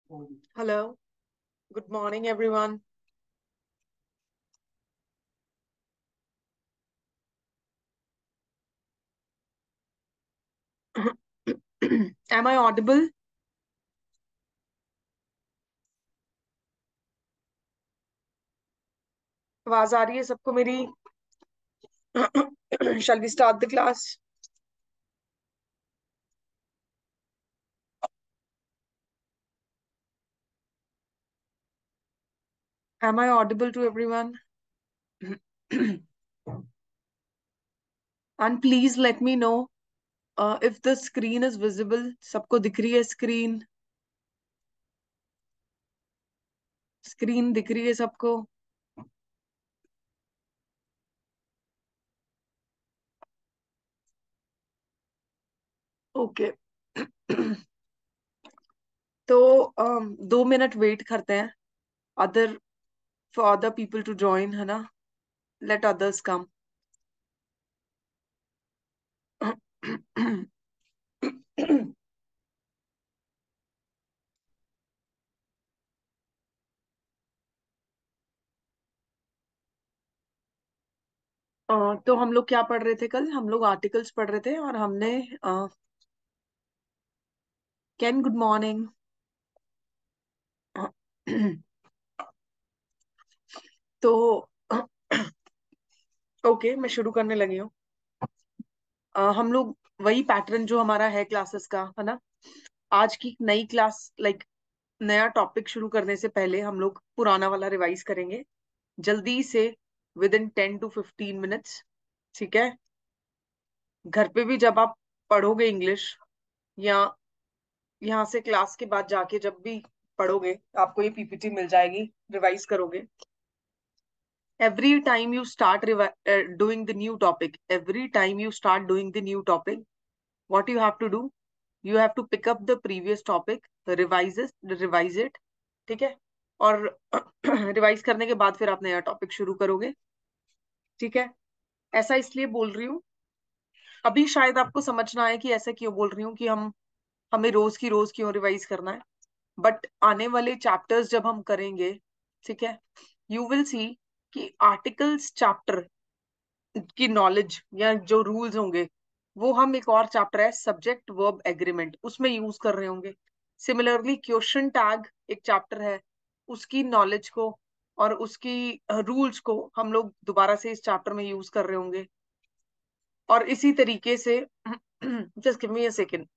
Hello, good morning, everyone. Am I audible? आवाज आ रही है सबको मेरी? Shall we start the class? Am I audible to everyone? And please let me know if the screen is visible. सबको दिख रही है screen? Screen दिख रही है सबको? Okay. तो 2 मिनट वेट करते हैं other for other people to join, है ना? Let others come. तो हम लोग क्या पढ़ रहे थे कल? हम लोग आर्टिकल्स पढ़ रहे थे और हमने कैन गुड मॉर्निंग। तो ओके, मैं शुरू करने लगी हूँ। हम लोग वही पैटर्न जो हमारा है क्लासेस का, है ना? आज की नई क्लास नया टॉपिक शुरू करने से पहले हम लोग पुराना वाला रिवाइज करेंगे जल्दी से, विद इन 10 to 15 मिनट्स। ठीक है? घर पे भी जब आप पढ़ोगे इंग्लिश, या यहाँ से क्लास के बाद जाके जब भी पढ़ोगे, आपको ये पीपीटी मिल जाएगी, रिवाइज करोगे। Every time you start doing the new topic, what you have to do, you have to pick up the previous topic, revise it, ठीक है? और रिवाइज करने के बाद फिर आप नया टॉपिक शुरू करोगे। ठीक है? ऐसा इसलिए बोल रही हूँ, अभी शायद आपको समझ ना आए कि ऐसा क्यों बोल रही हूँ कि हमें रोज की रोज क्यों रिवाइज करना है। बट आने वाले चैप्टर्स जब हम करेंगे, ठीक है, यू विल सी कि आर्टिकल्स चैप्टर की नॉलेज या जो रूल्स होंगे, वो हम एक और चैप्टर है सब्जेक्ट वर्ब एग्रीमेंट, उसमें यूज कर रहे होंगे। सिमिलरली क्वेश्चन टैग एक चैप्टर है, उसकी नॉलेज को और उसकी रूल्स को हम लोग दोबारा से इस चैप्टर में यूज कर रहे होंगे। और इसी तरीके से just give me a second.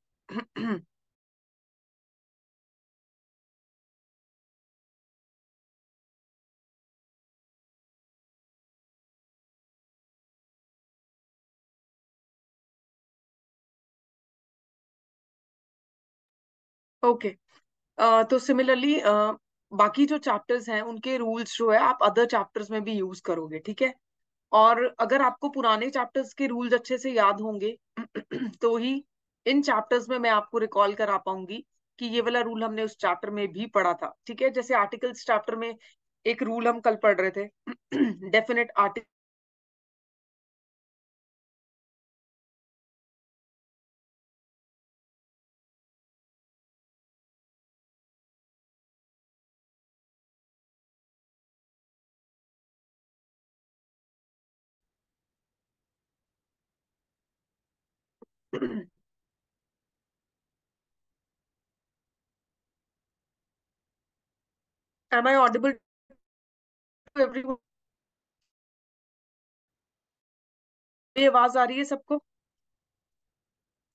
Okay. तो सिमिलरली बाकी जो चैप्टर्स हैं उनके रूल्स जो है आप अदर चैप्टर्स में भी यूज करोगे। ठीक है? और अगर आपको पुराने चैप्टर्स के रूल्स अच्छे से याद होंगे तो ही इन चैप्टर्स में मैं आपको रिकॉल करा पाऊंगी कि ये वाला रूल हमने उस चैप्टर में भी पढ़ा था। ठीक है? जैसे आर्टिकल्स चैप्टर में एक रूल हम कल पढ़ रहे थे, definite article. Am I audible to everyone? ये आवाज आ रही है सबको?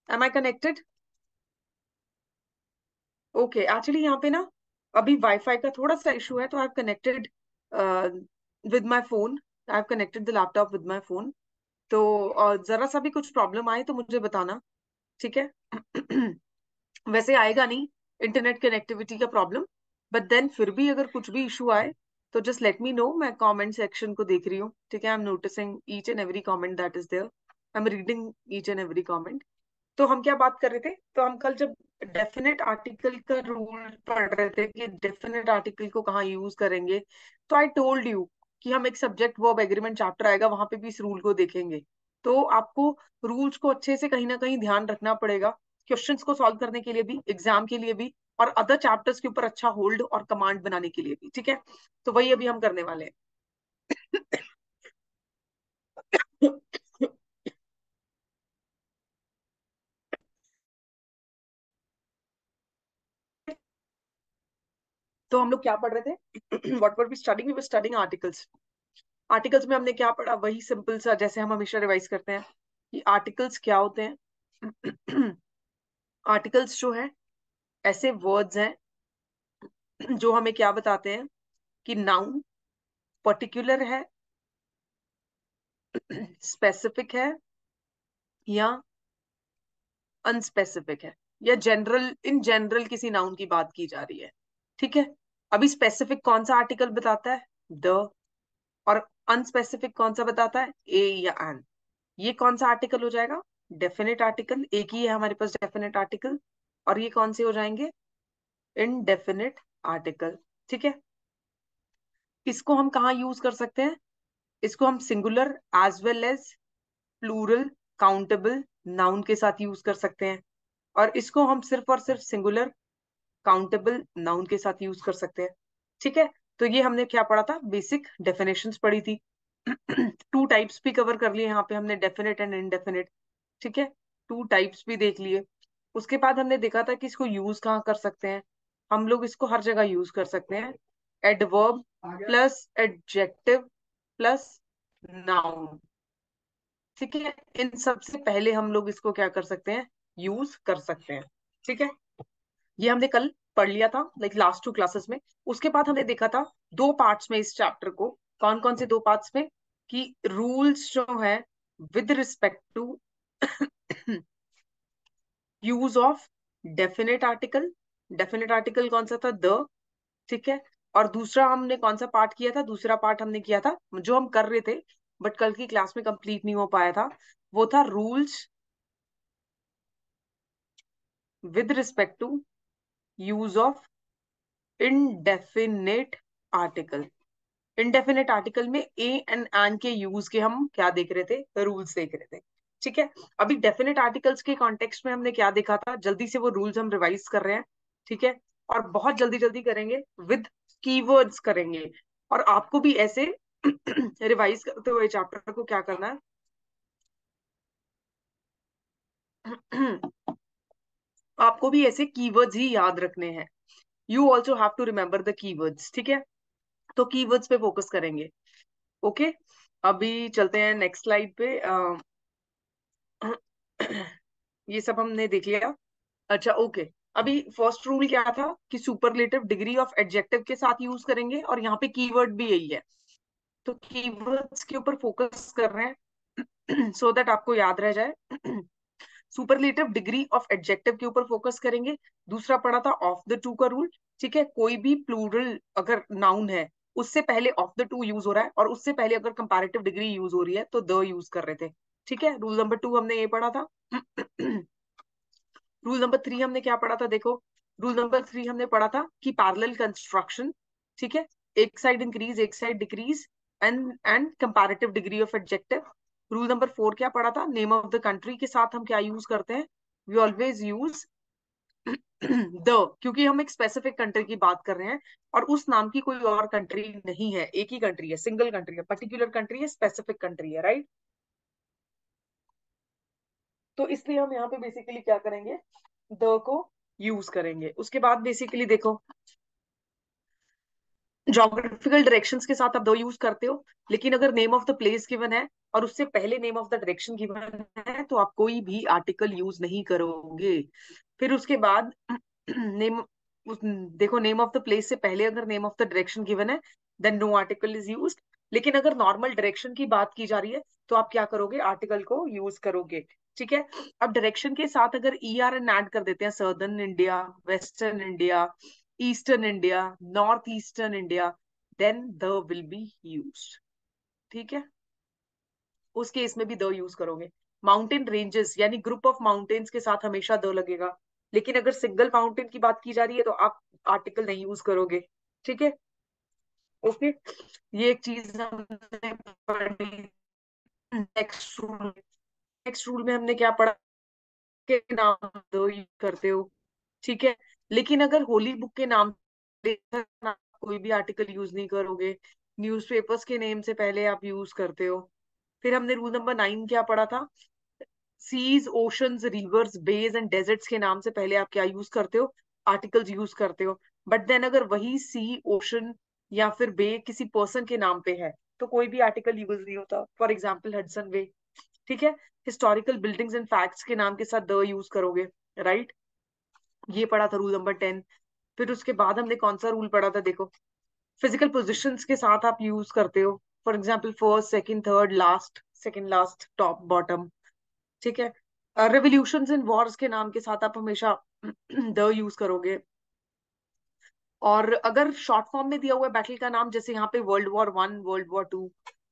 Am I connected? Okay, actually यहाँ पे ना अभी वाईफाई का थोड़ा सा इशू है, तो I have connected with my phone. I have connected the laptop with my phone. तो जरा सा भी कुछ प्रॉब्लम आए तो मुझे बताना। ठीक है? वैसे आएगा नहीं इंटरनेट कनेक्टिविटी का प्रॉब्लम, बट देन फिर भी अगर कुछ भी इशू आए तो जस्ट लेट मी नो। मैं कमेंट सेक्शन को देख रही हूँ। ठीक है? I am noticing each and every comment that is there. I am reading each and every comment. तो हम क्या बात कर रहे थे? तो हम कल जब डेफिनेट आर्टिकल का रूल पढ़ रहे थे कि डेफिनेट आर्टिकल को कहाँ यूज करेंगे, तो आई टोल्ड यू कि हम एक सब्जेक्ट वर्ब एग्रीमेंट चैप्टर आएगा, वहां पे भी इस रूल को देखेंगे। तो आपको रूल्स को अच्छे से कहीं ना कहीं ध्यान रखना पड़ेगा, क्वेश्चंस को सॉल्व करने के लिए भी, एग्जाम के लिए भी, और अदर चैप्टर्स के ऊपर अच्छा होल्ड और कमांड बनाने के लिए भी, ठीक है। तो वही अभी हम करने वाले हैं। तो हम लोग क्या पढ़ रहे थे? What were we studying? We were studying articles. Articles में हमने क्या पढ़ा? वही सिंपल सा, जैसे हम हमेशा रिवाइज करते हैं कि आर्टिकल्स क्या होते हैं। आर्टिकल्स जो है ऐसे वर्ड्स हैं जो हमें क्या बताते हैं कि नाउन पर्टिकुलर है, स्पेसिफिक है या अनस्पेसिफिक है, या जनरल, इन जनरल किसी नाउन की बात की जा रही है, ठीक है। अभी स्पेसिफिक कौन सा आर्टिकल बताता है? द। और अनस्पेसिफिक कौन सा बताता है? ए या एन। ये कौन सा आर्टिकल हो जाएगा? Definite article. एक ही है हमारे पास डेफिनेट आर्टिकल। और ये कौन से हो जाएंगे? इनडेफिनेट आर्टिकल, ठीक है। इसको हम कहाँ यूज कर सकते हैं? इसको हम singular as well as plural countable noun के साथ यूज कर सकते हैं। और इसको हम सिर्फ और सिर्फ सिंगुलर काउंटेबल नाउन के साथ यूज कर सकते हैं, ठीक है। तो ये हमने क्या पढ़ा था? बेसिक डेफिनेशंस पढ़ी थी। टू टाइप्स भी कवर कर लिए यहाँ पे हमने, डेफिनेट एंड इनडेफिनेट, ठीक है। टू टाइप्स भी देख लिए। उसके बाद हमने देखा था कि इसको यूज कहाँ कर सकते हैं। हम लोग इसको हर जगह यूज कर सकते हैं। Adverb plus adjective plus noun, ठीक है। इन सबसे पहले हम लोग इसको क्या कर सकते हैं? यूज कर सकते हैं, ठीक है। ये हमने कल पढ़ लिया था, लाइक लास्ट टू क्लासेस में। उसके बाद हमने देखा था दो पार्ट्स में इस चैप्टर को। कौन कौन से दो पार्ट्स में? कि रूल्स जो है with respect to use of definite article. Definite article कौन सा था? द, ठीक है। और दूसरा हमने कौन सा पार्ट किया था? दूसरा पार्ट हमने किया था जो हम कर रहे थे बट कल की क्लास में कंप्लीट नहीं हो पाया था, वो था rules with respect to use of indefinite article. Indefinite article में ए एंड एन के यूज के हम क्या देख रहे थे? रूल्स देख रहे थे, ठीक है। अभी डेफिनेट आर्टिकल्स के कॉन्टेक्स्ट में हमने क्या देखा था? जल्दी से वो रूल्स हम रिवाइज कर रहे हैं, ठीक है। और बहुत जल्दी जल्दी करेंगे, विद कीवर्ड्स करेंगे। और आपको भी ऐसे रिवाइज करते हुए चैप्टर को क्या करना है? आपको भी ऐसे कीवर्ड्स ही याद रखने हैं। You also have to remember the keywords, ठीक है। तो कीवर्ड्स पे फोकस करेंगे, ओके। अभी चलते हैं नेक्स्ट स्लाइड पे। ये सब हमने देख लिया। अच्छा, ओके। अभी फर्स्ट रूल क्या था? कि सुपरलेटिव डिग्री ऑफ एडजेक्टिव के साथ यूज करेंगे, और यहाँ पे कीवर्ड भी यही है। तो कीवर्ड्स के ऊपर फोकस कर रहे हैं सो दैट आपको याद रह जाए। सुपरलेटिव डिग्री ऑफ एडजेक्टिव के ऊपर फोकस करेंगे। दूसरा पढ़ा था ऑफ द टू का रूल, ठीक है। कोई भी प्लूरल अगर नाउन है, उससे पहले ऑफ द टू यूज हो रहा है, और उससे पहले अगर कंपैरेटिव डिग्री यूज हो रही है तो द यूज कर रहे थे, ठीक है। रूल नंबर 2 हमने ये पढ़ा था। रूल नंबर 3 हमने क्या पढ़ा था? देखो, रूल नंबर 3 हमने पढ़ा था कि पैरेलल कंस्ट्रक्शन, ठीक है। एक साइड इंक्रीज, एक side decrease, and comparative degree of adjective. Rule number 4 क्या पढ़ा था? नेम ऑफ द कंट्री के साथ हम क्या यूज करते हैं? वी ऑलवेज यूज द, क्योंकि हम एक स्पेसिफिक कंट्री की बात कर रहे हैं, और उस नाम की कोई और कंट्री नहीं है, एक ही कंट्री है, सिंगल कंट्री है, पर्टिकुलर कंट्री है, स्पेसिफिक कंट्री है, राइट। तो इसलिए हम यहाँ पे बेसिकली क्या करेंगे? द को यूज करेंगे। उसके बाद बेसिकली देखो, जोग्राफिकल डायरेक्शंस के साथ आप दो यूज करते हो, लेकिन अगर name of the place given है और उससे पहले name of the direction given है तो आप कोई भी आर्टिकल यूज नहीं करोगे। फिर उसके बाद नेम, देखो, नेम ऑफ द प्लेस से पहले अगर name of the direction given है then no article is used. लेकिन अगर नॉर्मल डायरेक्शन की बात की जा रही है तो आप क्या करोगे? आर्टिकल को यूज करोगे, ठीक है। अब डायरेक्शन के साथ अगर ई आर एन ऐड कर देते हैं, southern India, western India, eastern India, north eastern India, then the will be used, ठीक है। उस केस में भी द यूज करोगे। माउंटेन रेंजेस यानी ग्रुप ऑफ माउंटेन्स के साथ हमेशा द लगेगा। लेकिन अगर सिंगल माउंटेन की बात की जा रही है तो आप आर्टिकल नहीं यूज करोगे, ठीक है, ओके। ये एक चीज हमने पढ़ी। नेक्स्ट रूल, नेक्स्ट रूल में हमने क्या पढ़ा? के नाम दो यूज करते हो, ठीक है। लेकिन अगर होली बुक के नाम से कोई भी आर्टिकल यूज नहीं करोगे, न्यूज़पेपर्स के नेम से पहले आप यूज करते हो। फिर हमने रूल नंबर 9 क्या पढ़ा था? Seas, oceans, rivers, bays and deserts के नाम से पहले आप क्या यूज करते हो? आर्टिकल्स यूज करते हो। बट देन अगर वही सी, ओशन या फिर बे किसी पर्सन के नाम पे है तो कोई भी आर्टिकल यूज नहीं होता। फॉर एग्जाम्पल हडसन वे। ठीक है। हिस्टोरिकल बिल्डिंग्स एंड फैक्ट्स के नाम के साथ द यूज करोगे। राइट। ये पढ़ा था रूल नंबर 10। फिर उसके बाद हमने कौन सा रूल पढ़ा था? देखो, फिजिकल पोजिशंस के साथ आप यूज करते हो। For example first, second, third, last, second last, top, bottom. ठीक है। रेवोल्यूशंस एंड वॉर्स के नाम के साथ आप हमेशा द यूज करोगे। और अगर शॉर्ट फॉर्म में दिया हुआ है बैटल का नाम, जैसे यहाँ पे world war 1, world war 2,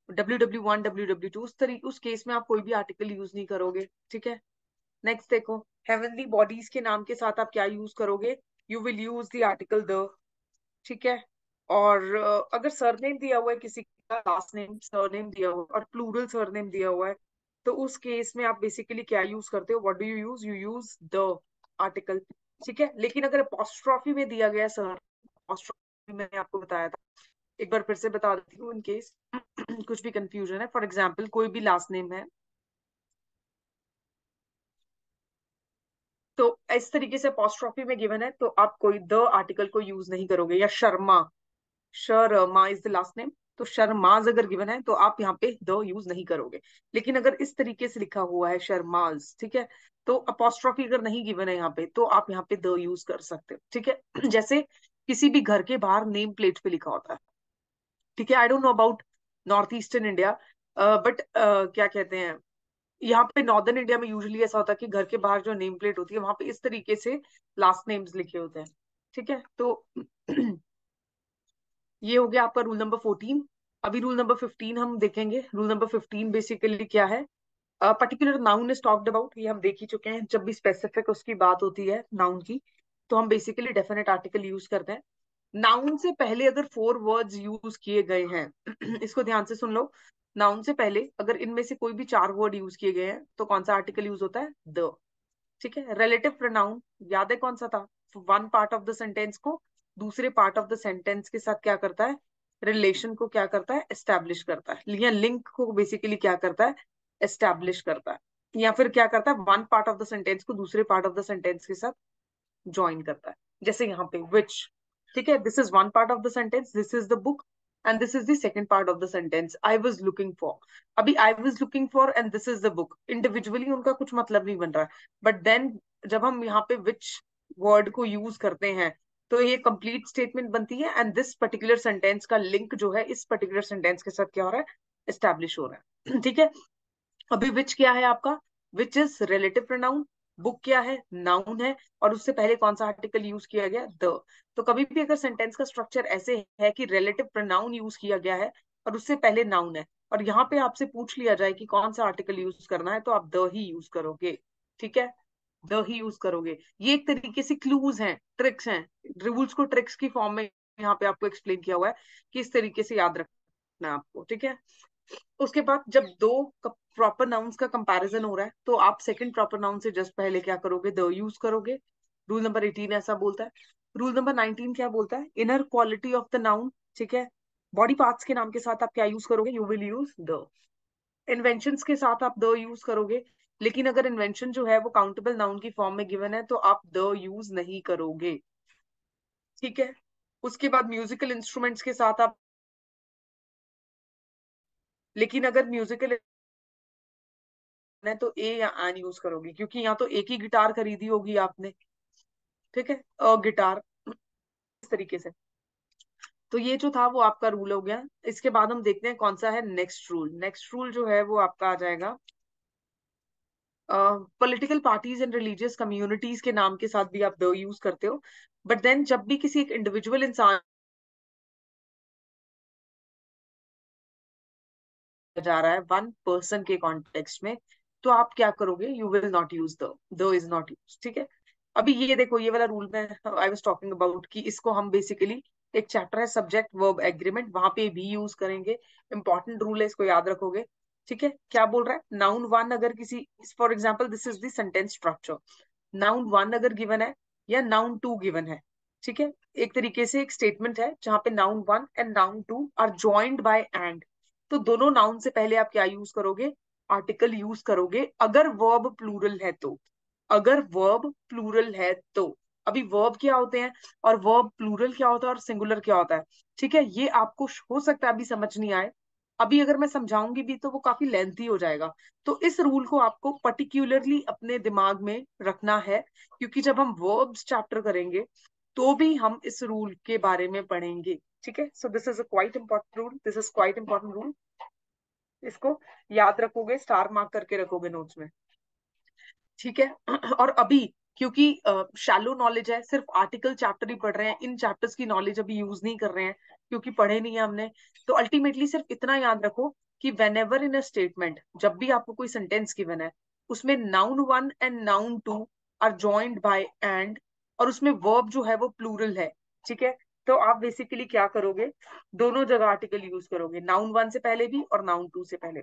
WW1, WW2, उस केस में आप कोई भी आर्टिकल यूज नहीं करोगे। ठीक है। नेक्स्ट देखो, हेवनली बॉडीज के नाम के साथ आप क्या यूज करोगे? You will use the article the. ठीक है। और अगर सरनेम दिया हुआ है किसी का, लास्ट नेम, सरनेम दिया हुआ है और प्लूरल सरनेम दिया हुआ है, तो उस केस में आप बेसिकली क्या यूज करते हो? What do you use the article. ठीक है। लेकिन अगर अपोस्ट्रॉफी में दिया गया सर, अपोस्ट्रॉफी मैंने आपको बताया था, एक बार फिर से बता देती हूँ इन केस कुछ भी कंफ्यूजन है। फॉर एग्जाम्पल कोई भी लास्ट नेम है, तो इस तरीके से अपोस्ट्रॉफी में गिवन है तो आप कोई द आर्टिकल को यूज नहीं करोगे। या Sharma, Sharma is the last name, तो शर्माज अगर गिवन है तो आप यहाँ पे द यूज नहीं करोगे। लेकिन अगर इस तरीके से लिखा हुआ है शर्माज, ठीक है, तो अपोस्ट्रॉफी अगर नहीं गिवन है यहाँ पे तो आप यहाँ पे द यूज कर सकते हो। ठीक है। जैसे किसी भी घर के बाहर नेम प्लेट पे लिखा होता है। ठीक है। I don't know about north eastern India, but क्या कहते हैं, यहाँ पे नॉर्दर्न इंडिया में यूजुअली ऐसा होता है कि घर के बाहर जो नेम प्लेट होती है वहां पे इस तरीके से लास्ट नेम्स लिखे होते हैं। ठीक है। तो ये हो गया आपका रूल नंबर 14। अभी रूल नंबर 15 हम देखेंगे। रूल नंबर 15 बेसिकली क्या है? Particular noun is talked about, ये हम देख ही चुके हैं। जब भी स्पेसिफिक उसकी बात होती है नाउन की, तो हम बेसिकली डेफिनेट आर्टिकल यूज करते हैं। नाउन से पहले अगर 4 वर्ड्स यूज किए गए हैं इसको ध्यान से सुन लो। नाउन से पहले अगर इनमें से कोई भी 4 वर्ड यूज किए गए हैं तो कौन सा आर्टिकल यूज होता है? द। ठीक है। रिलेटिव प्रोनाउन याद है कौन सा था? One part of the sentence को दूसरे पार्ट ऑफ द सेंटेंस के साथ क्या करता है? रिलेशन को क्या करता है? एस्टैब्लिश करता है। या लिंक को बेसिकली क्या करता है? एस्टैब्लिश करता है। या फिर क्या करता है? One part of the sentence को दूसरे पार्ट ऑफ द सेंटेंस के साथ ज्वाइन करता है। जैसे यहाँ पे विच। ठीक है। This is one part of the sentence, this is the book, and this is the second part of the sentence, I was looking for. अभी I was looking for and this is the book individually उनका कुछ मतलब नहीं बन रहा है। But then जब हम यहाँ पे विच वर्ड को यूज करते हैं तो ये कंप्लीट स्टेटमेंट बनती है, एंड दिस पर्टिकुलर सेंटेंस का लिंक जो है इस पर्टिकुलर सेंटेंस के साथ क्या हो रहा है? एस्टैब्लिश हो रहा है। ठीक है। अभी विच क्या है आपका? Which is relative pronoun. Book क्या है? नाउन है। और उससे पहले कौन सा आर्टिकल यूज किया गया? द। तो कभी भी अगर सेंटेंस का स्ट्रक्चर ऐसे है कि रिलेटिव प्रोनाउन यूज किया गया है और उससे पहले नाउन है, और यहाँ पे आपसे पूछ लिया जाए कि कौन सा आर्टिकल यूज करना है, तो आप द ही यूज करोगे। ठीक है। द ही यूज करोगे। ये एक तरीके से क्लूज हैं, ट्रिक्स हैं। रूल्स को ट्रिक्स की फॉर्म में यहाँ पे आपको एक्सप्लेन किया हुआ है कि इस तरीके से याद रखना है आपको। ठीक है। उसके बाद जब दो प्रॉपर नाउन्स का कंपैरिजन हो रहा है तो आप सेकंड प्रॉपर नाउन से जस्ट पहले क्या करोगे? द यूज करोगे। रूल नंबर 18 ऐसा बोलता है। रूल नंबर 19 क्या बोलता है? Inner quality of the noun. ठीक है। बॉडी पार्ट्स के नाम के साथ आप क्या यूज करोगे? You will use the. Inventions के साथ आप द यूज करोगे। लेकिन अगर इन्वेंशन जो है वो काउंटेबल नाउन की फॉर्म में गिवन है तो आप द यूज नहीं करोगे। ठीक है। उसके बाद म्यूजिकल इंस्ट्रूमेंट्स के साथ आप, लेकिन अगर म्यूजिकल है तो ए या एन यूज करोगे, क्योंकि यहाँ तो एक ही गिटार खरीदी होगी आपने। ठीक है। गिटार, इस तरीके से। तो ये जो था वो आपका रूल हो गया। इसके बाद हम देखते हैं कौन सा है नेक्स्ट रूल। नेक्स्ट रूल जो है वो आपका आ जाएगा, political parties and religious communities के नाम के साथ भी आप द यूज करते हो। बट देन जब भी किसी एक इंडिविजुअल इंसान जा रहा है वन पर्सन के कॉन्टेक्स्ट में, तो आप क्या करोगे? You will not use the is not use. ठीक है। अभी ये देखो, ये वाला रूल में आई वाज टॉकिंग अबाउट कि इसको हम बेसिकली, एक चैप्टर है सब्जेक्ट वर्ब एग्रीमेंट, वहां पे भी यूज करेंगे। इंपॉर्टेंट रूल है, इसको याद रखोगे। ठीक है। क्या बोल रहा है? नाउन वन अगर किसी, for example this is the sentence structure. Noun one अगर गिवन है या नाउन टू गिवन है, ठीक है। एक तरीके से एक स्टेटमेंट है जहां पे noun one and noun two are joined by and, तो दोनों नाउन से पहले आप क्या यूज करोगे, आर्टिकल यूज करोगे, अगर वर्ब प्लूरल है तो, अगर वर्ब प्लूरल है तो। अभी वर्ब क्या होते हैं और वर्ब प्लूरल क्या होता है और सिंगुलर क्या होता है, ठीक है, ये आपको हो सकता है अभी समझ नहीं आए। अभी अगर मैं समझाऊंगी भी तो वो काफी लेंथी हो जाएगा। तो इस रूल को आपको पर्टिकुलरली अपने दिमाग में रखना है, क्योंकि जब हम वर्ब्स चैप्टर करेंगे तो भी हम इस रूल के बारे में पढ़ेंगे, ठीक है। So this is a quite important rule, this is quite important rule. इसको याद रखोगे, स्टार मार्क करके रखोगे नोट्स में, ठीक है। और अभी क्योंकि शैलो नॉलेज है, सिर्फ आर्टिकल चैप्टर ही पढ़ रहे हैं, इन चैप्टर्स की नॉलेज अभी यूज नहीं कर रहे हैं क्योंकि पढ़े नहीं है हमने। तो अल्टीमेटली सिर्फ इतना याद रखो कि whenever in a statement, जब भी आपको कोई सेंटेंस गिवन है, उसमें noun one and noun two are joined by and, और उसमें वर्ब जो है वो प्लूरल है, ठीक है। तो आप बेसिकली क्या करोगे, दोनों जगह आर्टिकल यूज करोगे, नाउन वन से पहले भी और नाउन टू से पहले,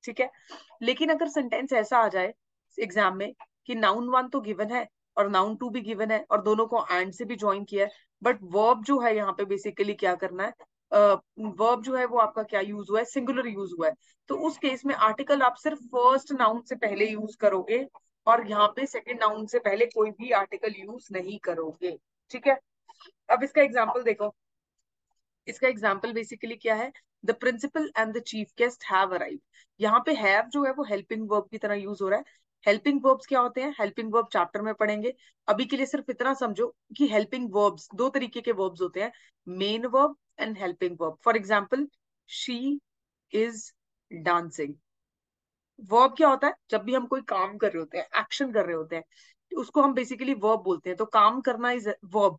ठीक है। लेकिन अगर सेंटेंस ऐसा आ जाए एग्जाम में कि नाउन वन तो गिवन है और नाउन टू भी गिवन है और दोनों को एंड से भी ज्वाइन किया है, बट वर्ब जो है यहाँ पे बेसिकली क्या करना है, वर्ब जो है वो आपका क्या यूज हुआ है, सिंगुलर यूज हुआ है, तो उस केस में आर्टिकल आप सिर्फ फर्स्ट नाउन से पहले यूज करोगे और यहाँ पे सेकंड नाउन से पहले कोई भी आर्टिकल यूज नहीं करोगे, ठीक है। अब इसका एग्जाम्पल देखो, इसका एग्जाम्पल बेसिकली क्या है, the principal and the chief guest have arrived. यहाँ पे हैव जो है वो हेल्पिंग वर्ब की तरह यूज हो रहा है। हेल्पिंग वर्ब्स क्या होते हैं, हेल्पिंग वर्ब चैप्टर में पढ़ेंगे। अभी के लिए सिर्फ इतना समझो कि हेल्पिंग वर्ब्स दो तरीके के वर्ब्स होते हैं, main verb and helping verb. For example, she is dancing. Verb क्या होता है, जब भी हम कोई काम कर रहे होते हैं, एक्शन कर रहे होते हैं, तो उसको हम बेसिकली वर्ब बोलते हैं। तो काम करना इज वर्ब,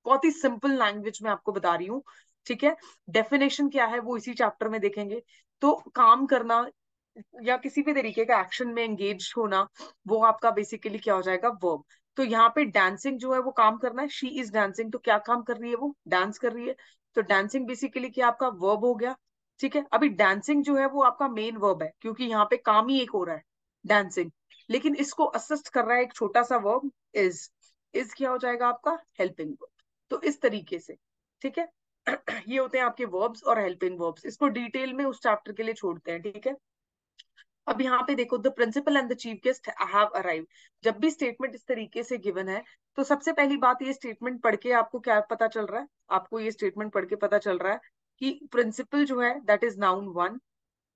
बहुत ही सिंपल लैंग्वेज में आपको बता रही हूँ, ठीक है। डेफिनेशन क्या है वो इसी चैप्टर में देखेंगे। तो काम करना या किसी भी तरीके का एक्शन में एंगेज होना, वो आपका बेसिकली क्या हो जाएगा, वर्ब। तो यहाँ पे डांसिंग जो है वो काम करना है, शी इज डांसिंग, तो क्या काम कर रही है, वो डांस कर रही है। तो डांसिंग बेसिकली क्या आपका वर्ब हो गया, ठीक है। अभी डांसिंग जो है वो आपका मेन वर्ब है क्योंकि यहाँ पे काम ही एक हो रहा है, डांसिंग, लेकिन इसको असिस्ट कर रहा है एक छोटा सा वर्ब, इज क्या हो जाएगा आपका, हेल्पिंग वर्ब। तो इस तरीके से, ठीक है। ये होते हैं आपके वर्ब्स और हेल्पिंग वर्ब्स, इसको डिटेल में उस चैप्टर के लिए छोड़ते हैं, ठीक है। अब यहाँ पे देखो, the principal and the chief guest have arrived. जब भी स्टेटमेंट इस तरीके से गिवन है, तो सबसे पहली बात, ये स्टेटमेंट पढ़ के आपको क्या पता चल रहा है, आपको ये स्टेटमेंट पढ़ के पता चल रहा है कि प्रिंसिपल जो है that is noun one,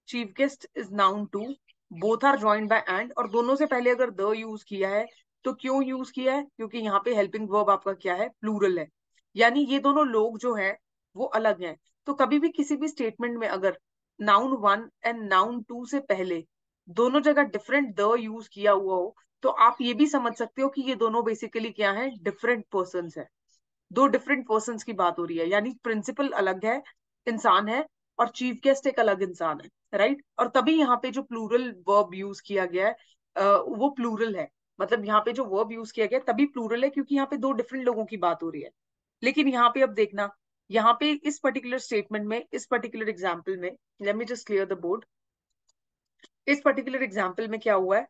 chief guest is noun two, both are joined by and, और दोनों से पहले अगर द यूज किया है, तो क्यों यूज किया है, क्योंकि यहाँ पे हेल्पिंग वर्ब आपका क्या है, प्लूरल है, यानी ये दोनों लोग जो है वो अलग हैं। तो कभी भी किसी भी स्टेटमेंट में अगर noun one and noun two से पहले दोनों जगह डिफरेंट द यूज किया हुआ हो, तो आप ये भी समझ सकते हो कि ये दोनों बेसिकली क्या है, डिफरेंट पर्सन है, दो डिफरेंट पर्सन की बात हो रही है, यानी प्रिंसिपल अलग है, इंसान है, और चीफ गेस्ट एक अलग इंसान है, राइट। और तभी यहाँ पे जो प्लूरल वर्ब यूज किया गया है, वो प्लूरल है, मतलब यहाँ पे जो वर्ब यूज किया गया है तभी प्लूरल है क्योंकि यहाँ पे दो डिफरेंट लोगों की बात हो रही है। लेकिन यहाँ पे अब देखना, यहाँ पे इस पर्टिकुलर स्टेटमेंट में, इस पर्टिकुलर एग्जाम्पल में, late me just clear the board, इस पर्टिकुलर एग्जाम्पल में क्या हुआ है,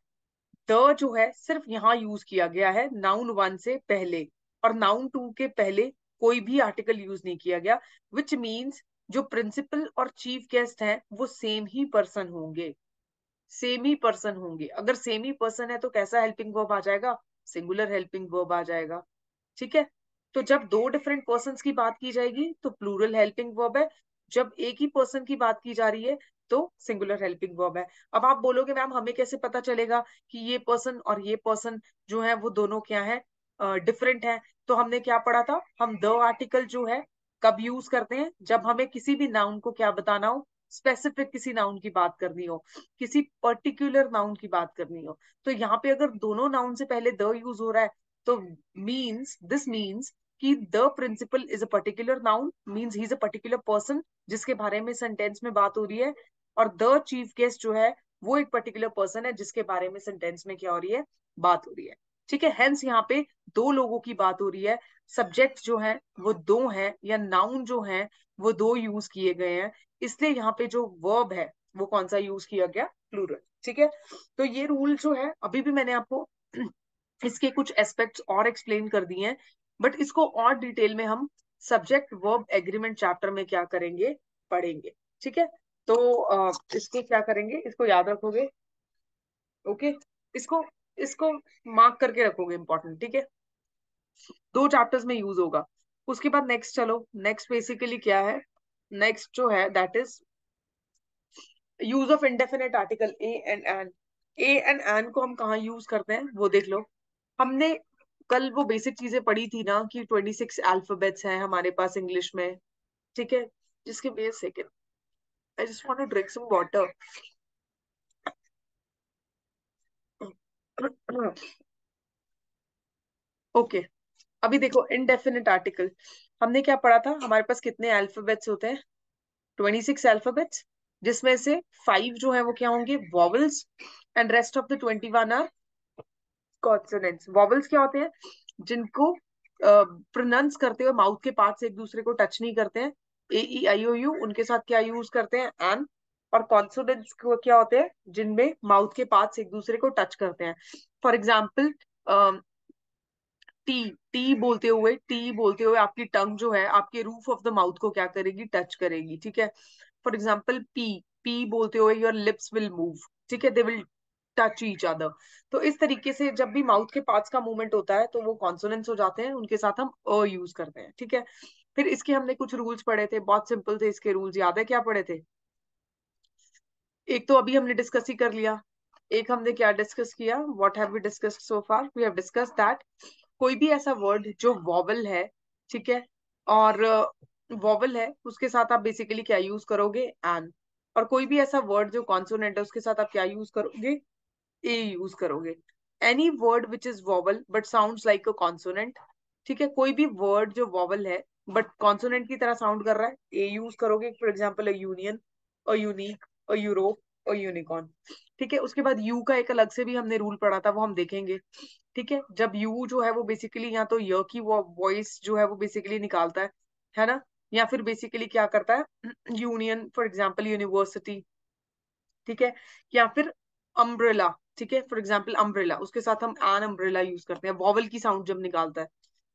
द जो है सिर्फ यहाँ यूज किया गया है नाउन वन से पहले, और नाउन टू के पहले कोई भी आर्टिकल यूज नहीं किया गया, विच मीन्स जो प्रिंसिपल और चीफ गेस्ट हैं वो सेम ही पर्सन होंगे, सेम ही पर्सन होंगे। अगर सेम ही पर्सन है तो कैसा हेल्पिंग वर्ब आ जाएगा, सिंगुलर हेल्पिंग वर्ब आ जाएगा, ठीक है। तो जब दो डिफरेंट पर्सन्स की बात की जाएगी तो प्लूरल हेल्पिंग वर्ब है, जब एक ही पर्सन की बात की जा रही है तो सिंगुलर हेल्पिंग वर्ब है। अब आप बोलोगे मैम हमें कैसे पता चलेगा कि ये पर्सन और ये पर्सन जो है वो दोनों क्या है, डिफरेंट है। तो हमने क्या पढ़ा था, हम द आर्टिकल जो है कब यूज करते हैं, जब हमें किसी भी नाउन को क्या बताना हो, स्पेसिफिक किसी नाउन की बात करनी हो, किसी पर्टिकुलर नाउन की बात करनी हो। तो यहाँ पे अगर दोनों नाउन से पहले द यूज हो रहा है, तो दिस मीन्स कि the principal is a particular noun, means he is a particular person जिसके बारे में सेंटेंस में बात हो रही है, और द चीफ गेस्ट जो है वो एक पर्टिकुलर पर्सन है जिसके बारे में सेंटेंस में क्या हो रही है, बात हो रही है, ठीक है। हेंस यहाँ पे दो लोगों की बात हो रही है, सब्जेक्ट जो है वो दो है, या नाउन जो है वो दो यूज किए गए हैं, इसलिए यहाँ पे जो वर्ब है वो कौन सा यूज किया गया, प्लूरल, ठीक है। तो ये रूल जो है अभी भी मैंने आपको इसके कुछ एस्पेक्ट्स और एक्सप्लेन कर दिए हैं, बट इसको और डिटेल में हम सब्जेक्ट वर्ब एग्रीमेंट चैप्टर में क्या करेंगे, पढ़ेंगे। ठीक है, तो इसको क्या करेंगे, इसको याद रखोगे। ओके, इसको इसको मार्क करके रखोगे, इंपॉर्टेंट। ठीक है, 2 चैप्टर्स में यूज होगा। उसके बाद नेक्स्ट चलो, नेक्स्ट बेसिकली क्या है, नेक्स्ट जो है that is use of indefinite article a and an. A and an को हम कहाँ यूज करते हैं वो देख लो। हमने कल वो बेसिक चीजें पढ़ी थी ना कि 26 अल्फाबेट्स हैं हमारे पास इंग्लिश में। ठीक है, जिसके wait second, I just want to drink some water. Okay, अभी देखो इंडेफिनिट आर्टिकल, हमने क्या पढ़ा था, हमारे पास कितने अल्फाबेट्स होते हैं, 26 अल्फाबेट्स, जिसमें से 5 जो है वो क्या होंगे, vowels, and rest of the 21 are consonants. Vowels क्या होते हैं, जिनको प्रोनाउंस करते हुए माउथ के पार्ट्स एक दूसरे को टच नहीं करते हैं, ए ई आई ओ यू, उनके साथ क्या यूज करते हैं, एन। और कॉन्सोनेंट्स को क्या होते हैं, जिनमें माउथ के पार्ट्स एक दूसरे को टच करते हैं। फॉर एग्जाम्पल टी, टी बोलते हुए आपकी टंग जो है आपके रूफ ऑफ द माउथ को क्या करेगी, टच करेगी। ठीक है, फॉर एग्जाम्पल पी, पी बोलते हुए योर लिप्स विल मूव। ठीक है, they will touch each other. तो इस तरीके से जब भी माउथ के पार्ट्स का मूवमेंट होता है तो वो कॉन्सोनेंट्स हो जाते हैं, उनके साथ हम अ यूज करते हैं। ठीक है, फिर इसके हमने कुछ रूल्स पढ़े थे, बहुत सिंपल थे इसके रूल्स, याद है क्या पढ़े थे। एक तो अभी हमने डिस्कस ही कर लिया। एक हमने क्या डिस्कस किया, what have we discussed so far, we have discuss that कोई भी ऐसा वर्ड जो वॉवल है, ठीक है, और वॉवल है उसके साथ आप बेसिकली क्या यूज करोगे, एन। और कोई भी ऐसा वर्ड जो कॉन्सोनेंट है उसके साथ आप क्या यूज करोगे, ए यूज करोगे। Any word which is vowel but sounds like a consonant. ठीक है, कोई भी वर्ड जो वॉवल है बट कॉन्सोनेंट की तरह साउंड कर रहा है, ए यूज करोगे। For example a union, a unique, a Europe, a unicorn. ठीक है, उसके बाद यू का एक अलग से भी हमने रूल पढ़ा था, वो हम देखेंगे। ठीक है, जब यू जो है वो बेसिकली या तो य की वो वॉइस जो है वो बेसिकली निकालता है ना, या फिर बेसिकली क्या करता है, यूनियन फॉर एग्जाम्पल यूनिवर्सिटी। ठीक है, या फिर अम्ब्रेला। ठीक है, फॉर एग्जाम्पल अम्ब्रेला, उसके साथ हम एन अम्ब्रेला यूज करते हैं, वॉवल की साउंड जब निकालता है।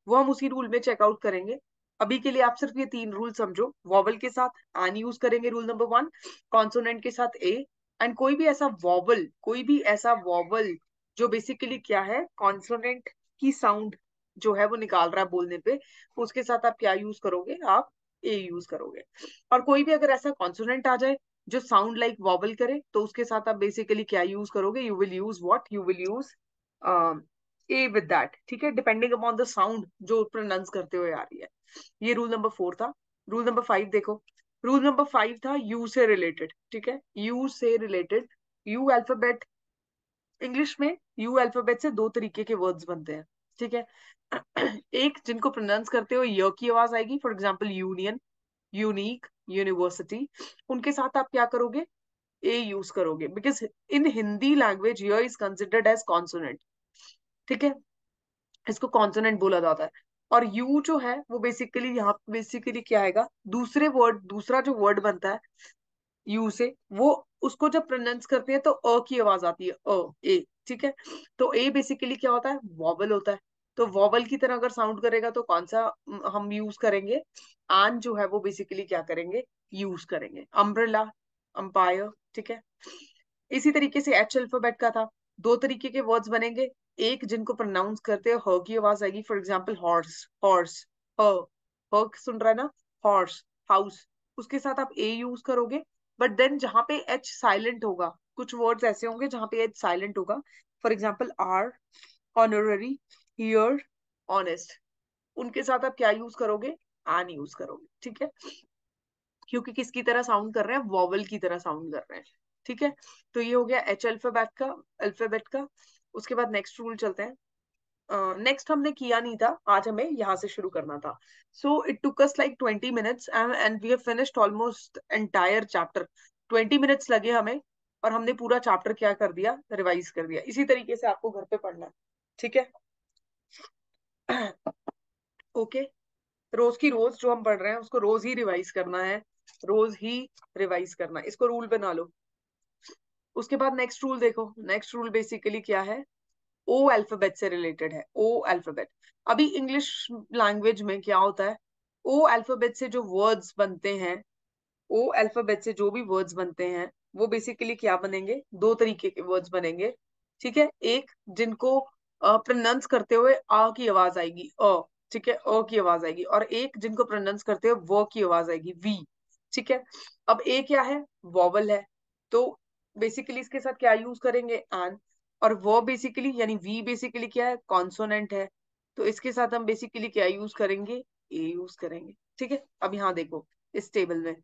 वो हम उसी रूल में चेकआउट करेंगे। अभी के लिए आप सिर्फ ये 3 रूल समझो, वॉवल के साथ एन यूज करेंगे रूल नंबर 1, कॉन्सोनेंट के साथ ए, एंड कोई भी ऐसा वॉवल जो बेसिकली क्या है, कॉन्सोनेंट की साउंड जो है वो निकाल रहा है बोलने पे, उसके साथ आप क्या यूज करोगे, आप ए यूज करोगे। और कोई भी अगर ऐसा कॉन्सोनेंट आ जाए जो साउंड लाइक वॉवल करे तो उसके साथ आप बेसिकली क्या यूज करोगे, you will use what, you will use A with that. ठीक है, डिपेंडिंग अपॉन द साउंड जो प्रोनाउंस करते हुए आ रही है। ये रूल नंबर 4 था। रूल नंबर 5 देखो, रूल नंबर 5 था यू से रिलेटेड। ठीक है, यू से रिलेटेड, यू अल्फाबेट, इंग्लिश में यू अल्फाबेट से 2 तरीके के वर्ड्स बनते हैं। ठीक है, एक जिनको प्रोनाउंस करते हुए य की आवाज आएगी, for example union, unique, university, उनके साथ आप क्या करोगे, ए यूज करोगे, बिकॉज इन हिंदी लैंग्वेज य इज कंसिडर्ड एज कॉन्सोनेंट। ठीक है, इसको कॉन्सोनेंट बोला जाता है। और यू जो है वो बेसिकली यहाँ बेसिकली क्या आएगा, दूसरे वर्ड, दूसरा जो वर्ड बनता है यू से, वो उसको जब प्रोनाउंस करते हैं तो अ की आवाज आती है, ए। ठीक है, तो ए बेसिकली क्या होता है, वॉवल होता है। तो वॉवल की तरह अगर साउंड करेगा तो कौन सा हम यूज करेंगे, आन जो है वो बेसिकली क्या करेंगे, यूज करेंगे, अम्ब्रेला, अंपायर। ठीक है, इसी तरीके से एच अल्फाबेट का था, 2 तरीके के वर्ड्स बनेंगे, एक जिनको प्रोनाउंस करते हैं ह की आवाज आएगी, फॉर एग्जाम्पल हॉर्स, हॉर्स, ह, ह सुन रहा है ना, हॉर्स, हाउस, उसके साथ आप ए यूज करोगे। बट देन जहां पे एच साइलेंट होगा, कुछ वर्ड्स ऐसे होंगे जहां पे एच साइलेंट होगा, for example hour, honorary, here, honest, उनके साथ आप क्या यूज करोगे, आन यूज करोगे। ठीक है, क्योंकि किसकी तरह साउंड कर रहे हैं, वॉवल की तरह साउंड कर रहे हैं। ठीक है, तो ये हो गया एच अल्फाबेट का। उसके बाद नेक्स्ट रूल चलते हैं। नेक्स्ट हमने किया नहीं था, आज हमें यहाँ से शुरू करना था। So it took us like 20 minutes and we have finished almost entire chapter. 20 minutes लगे हमें, और हमने पूरा चैप्टर क्या कर दिया, रिवाइज कर दिया। इसी तरीके से आपको घर पे पढ़ना है। ठीक है, ओके, रोज की रोज जो हम पढ़ रहे हैं उसको रोज ही रिवाइज करना है, रोज ही रिवाइज करना है, इसको रूल बना लो। उसके बाद नेक्स्ट रूल देखो, नेक्स्ट रूल बेसिकली क्या है, ओ अल्फाबेट से रिलेटेड है, ओ अल्फाबेट। अभी इंग्लिश लैंग्वेज में क्या होता है, ओ अल्फाबेट से जो वर्ड्स बनते हैं, ओ अल्फाबेट से जो भी वर्ड्स बनते हैं वो बेसिकली क्या बनेंगे, दो तरीके के वर्ड्स बनेंगे। ठीक है, एक जिनको प्रोनाउंस करते हुए आ की आवाज आएगी, अ, ठीक है, अ की आवाज आएगी, और एक जिनको प्रोनाउंस करते हुए वो की आवाज आएगी, वी। ठीक है, अब ए क्या है, वॉवल है, तो बेसिकली इसके साथ क्या यूज करेंगे, एन। और वो बेसिकली यानी वी बेसिकली क्या है, कॉन्सोनेंट है, तो इसके साथ हम बेसिकली क्या यूज करेंगे, ए यूज करेंगे। ठीक है, अब यहाँ देखो इस टेबल में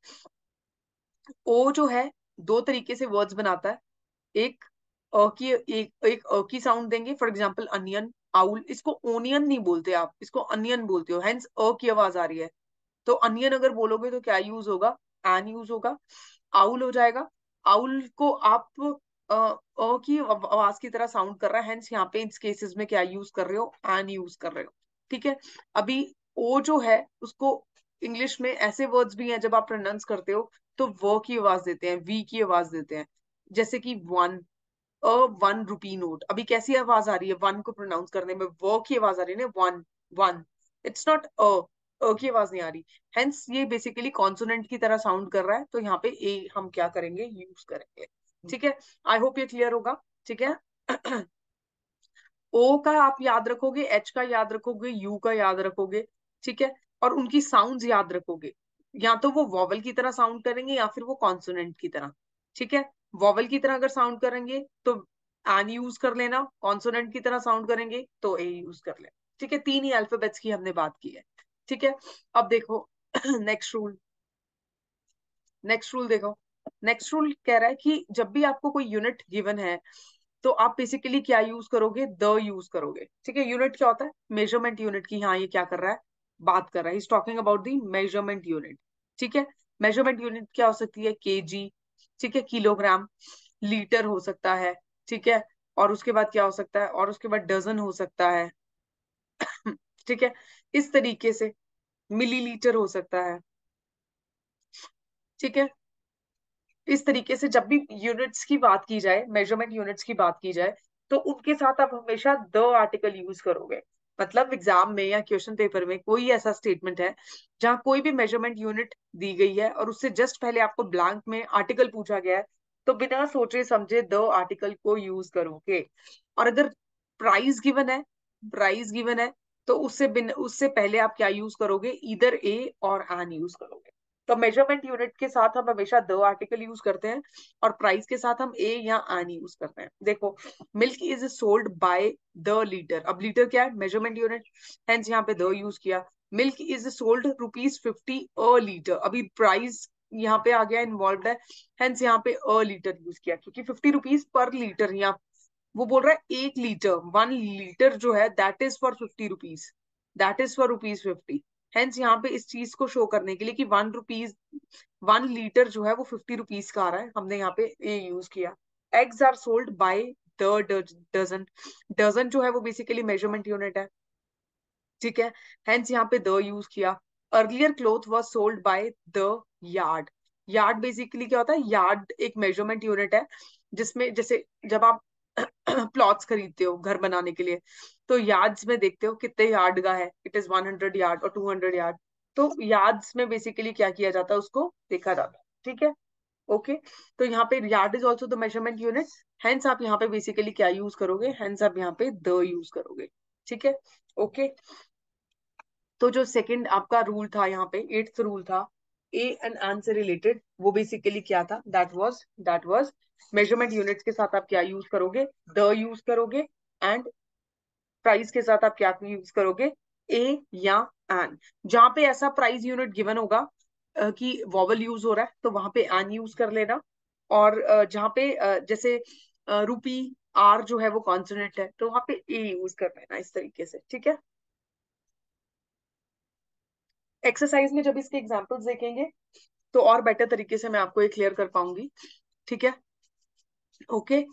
ओ जो है दो तरीके से वर्ड्स बनाता है। एक एक अ की साउंड देंगे, फॉर एग्जांपल अनियन, आउल, इसको ओनियन नहीं बोलते आप, इसको अनियन बोलते हो, हेंस अ की आवाज आ रही है। तो अनियन अगर बोलोगे तो क्या यूज होगा, एन यूज होगा, आउल हो जाएगा। आउल को आप की आवाज की तरह साउंड कर रहा है, हेंस यहाँ पे इस केसेस में क्या यूज कर रहे हो, एन यूज कर रहे हो। ठीक है, अभी ओ जो है उसको इंग्लिश में ऐसे वर्ड्स भी हैं जब आप प्रोनाउंस करते हो तो वो की आवाज देते हैं, वी की आवाज देते हैं। जैसे कि वन, अ 1 रुपी नोट, अभी कैसी आवाज आ रही है वन को प्रोनाउंस करने में, वो की आवाज आ रही है ना, one one, it's not a की आवाज नहीं आ रही। हेंस ये बेसिकली कॉन्सोनेंट की तरह साउंड कर रहा है, तो यहाँ पे ए हम क्या करेंगे, यूज करेंगे। ठीक है, आई होप ये क्लियर होगा। ठीक है, ओ का आप याद रखोगे, एच का याद रखोगे, यू का याद रखोगे। ठीक है, और उनकी साउंड्स याद रखोगे, या तो वो वॉवल की तरह साउंड करेंगे या फिर वो कॉन्सोनेंट की तरह। ठीक है, वॉवल की तरह अगर साउंड करेंगे तो एन यूज कर लेना, कॉन्सोनेंट की तरह साउंड करेंगे तो ए यूज कर लेना। ठीक है, तीन ही अल्फाबेट्स की हमने बात की है। ठीक है, अब देखो नेक्स्ट रूल, नेक्स्ट रूल देखो। नेक्स्ट रूल कह रहा है कि जब भी आपको कोई यूनिट गिवन है तो आप बेसिकली क्या यूज करोगे, द यूज करोगे। ठीक है, यूनिट क्या होता है, मेजरमेंट यूनिट की, हाँ ये क्या कर रहा है, बात कर रहा है, is talking about the measurement unit. ठीक है, मेजरमेंट यूनिट क्या हो सकती है, केजी, ठीक है, किलोग्राम, लीटर हो सकता है। ठीक है, और उसके बाद क्या हो सकता है, और उसके बाद डजन हो सकता है। ठीक है, इस तरीके से मिलीलीटर हो सकता है। ठीक है, इस तरीके से जब भी यूनिट्स की बात की जाए, मेजरमेंट यूनिट्स की बात की जाए, तो उनके साथ आप हमेशा द आर्टिकल यूज करोगे। मतलब एग्जाम में या क्वेश्चन पेपर में कोई ऐसा स्टेटमेंट है जहां कोई भी मेजरमेंट यूनिट दी गई है और उससे जस्ट पहले आपको ब्लैंक में आर्टिकल पूछा गया है, तो बिना सोचे समझे द आर्टिकल को यूज करोगे। और अगर प्राइस गिवन है, प्राइस गिवन है, तो उससे पहले आप क्या यूज करोगे, इधर ए और एन यूज करोगे। तो मेजरमेंट यूनिट के साथ हम हमेशा द आर्टिकल यूज करते हैं, और प्राइस के साथ हम ए या एन यूज करते हैं। देखो, milk is sold by the litre, अब लीटर क्या है, मेजरमेंट यूनिट, हेंस यहाँ पे द यूज किया। Milk is sold ₹50 a litre, अभी प्राइस यहाँ पे आ गया, इन्वॉल्व है, हेंस यहाँ पे अ लीटर यूज किया, क्योंकि ₹50 पर लीटर, यहाँ वो बोल रहा है 1 लीटर, 1 लीटर जो है that is for ₹50, that is for ₹50। Hence यहाँ पे इस चीज को शो करने के लिए कि 1 रुपीज, 1 लीटर जो है वो ₹50 का आ रहा है, हमने यहाँ पे ए यूज किया। Eggs are sold by the dozen, dozen जो है वो बेसिकली मेजरमेंट यूनिट है। ठीक है, हेंस यहाँ पे द यूज किया। Earlier cloth was sold by the yard, yard basically क्या होता है, यार्ड एक मेजरमेंट यूनिट है, जिसमें जैसे जब आप प्लॉट्स खरीदते हो घर बनाने के लिए, तो यार्ड्स में देखते हो कितने यार्ड का है, इट इज 100 यार्ड और 200 यार्ड। तो यार्ड्स में बेसिकली क्या किया जाता है, उसको देखा जाता है। ठीक है, ओके, तो यहाँ पे yard is also the measurement unit, hence आप यहाँ पे बेसिकली क्या यूज करोगे, हेंस आप यहाँ पे द यूज करोगे। ठीक है, ओके, तो जो सेकंड आपका रूल था यहाँ पे, एट्थ रूल था, ए एंड एन से रिलेटेड, वो बेसिकली क्या था, दैट वाज मेजरमेंट यूनिट्स के साथ आप क्या यूज करोगे, द यूज करोगे, एंड प्राइस के साथ आप क्या यूज करोगे, ए या एन। जहां पे ऐसा प्राइस यूनिट गिवन होगा कि वॉवल यूज हो रहा है, तो वहां पे एन यूज कर लेना। और जहां पे जैसे रुपी, आर जो है वो कॉन्सोनेंट है, तो वहां पे ए यूज कर लेना, इस तरीके से। ठीक है, एक्सरसाइज में जब इसके एग्जांपल्स देखेंगे तो और बेटर तरीके से मैं आपको ये क्लियर कर पाऊंगी। ठीक है, ओके,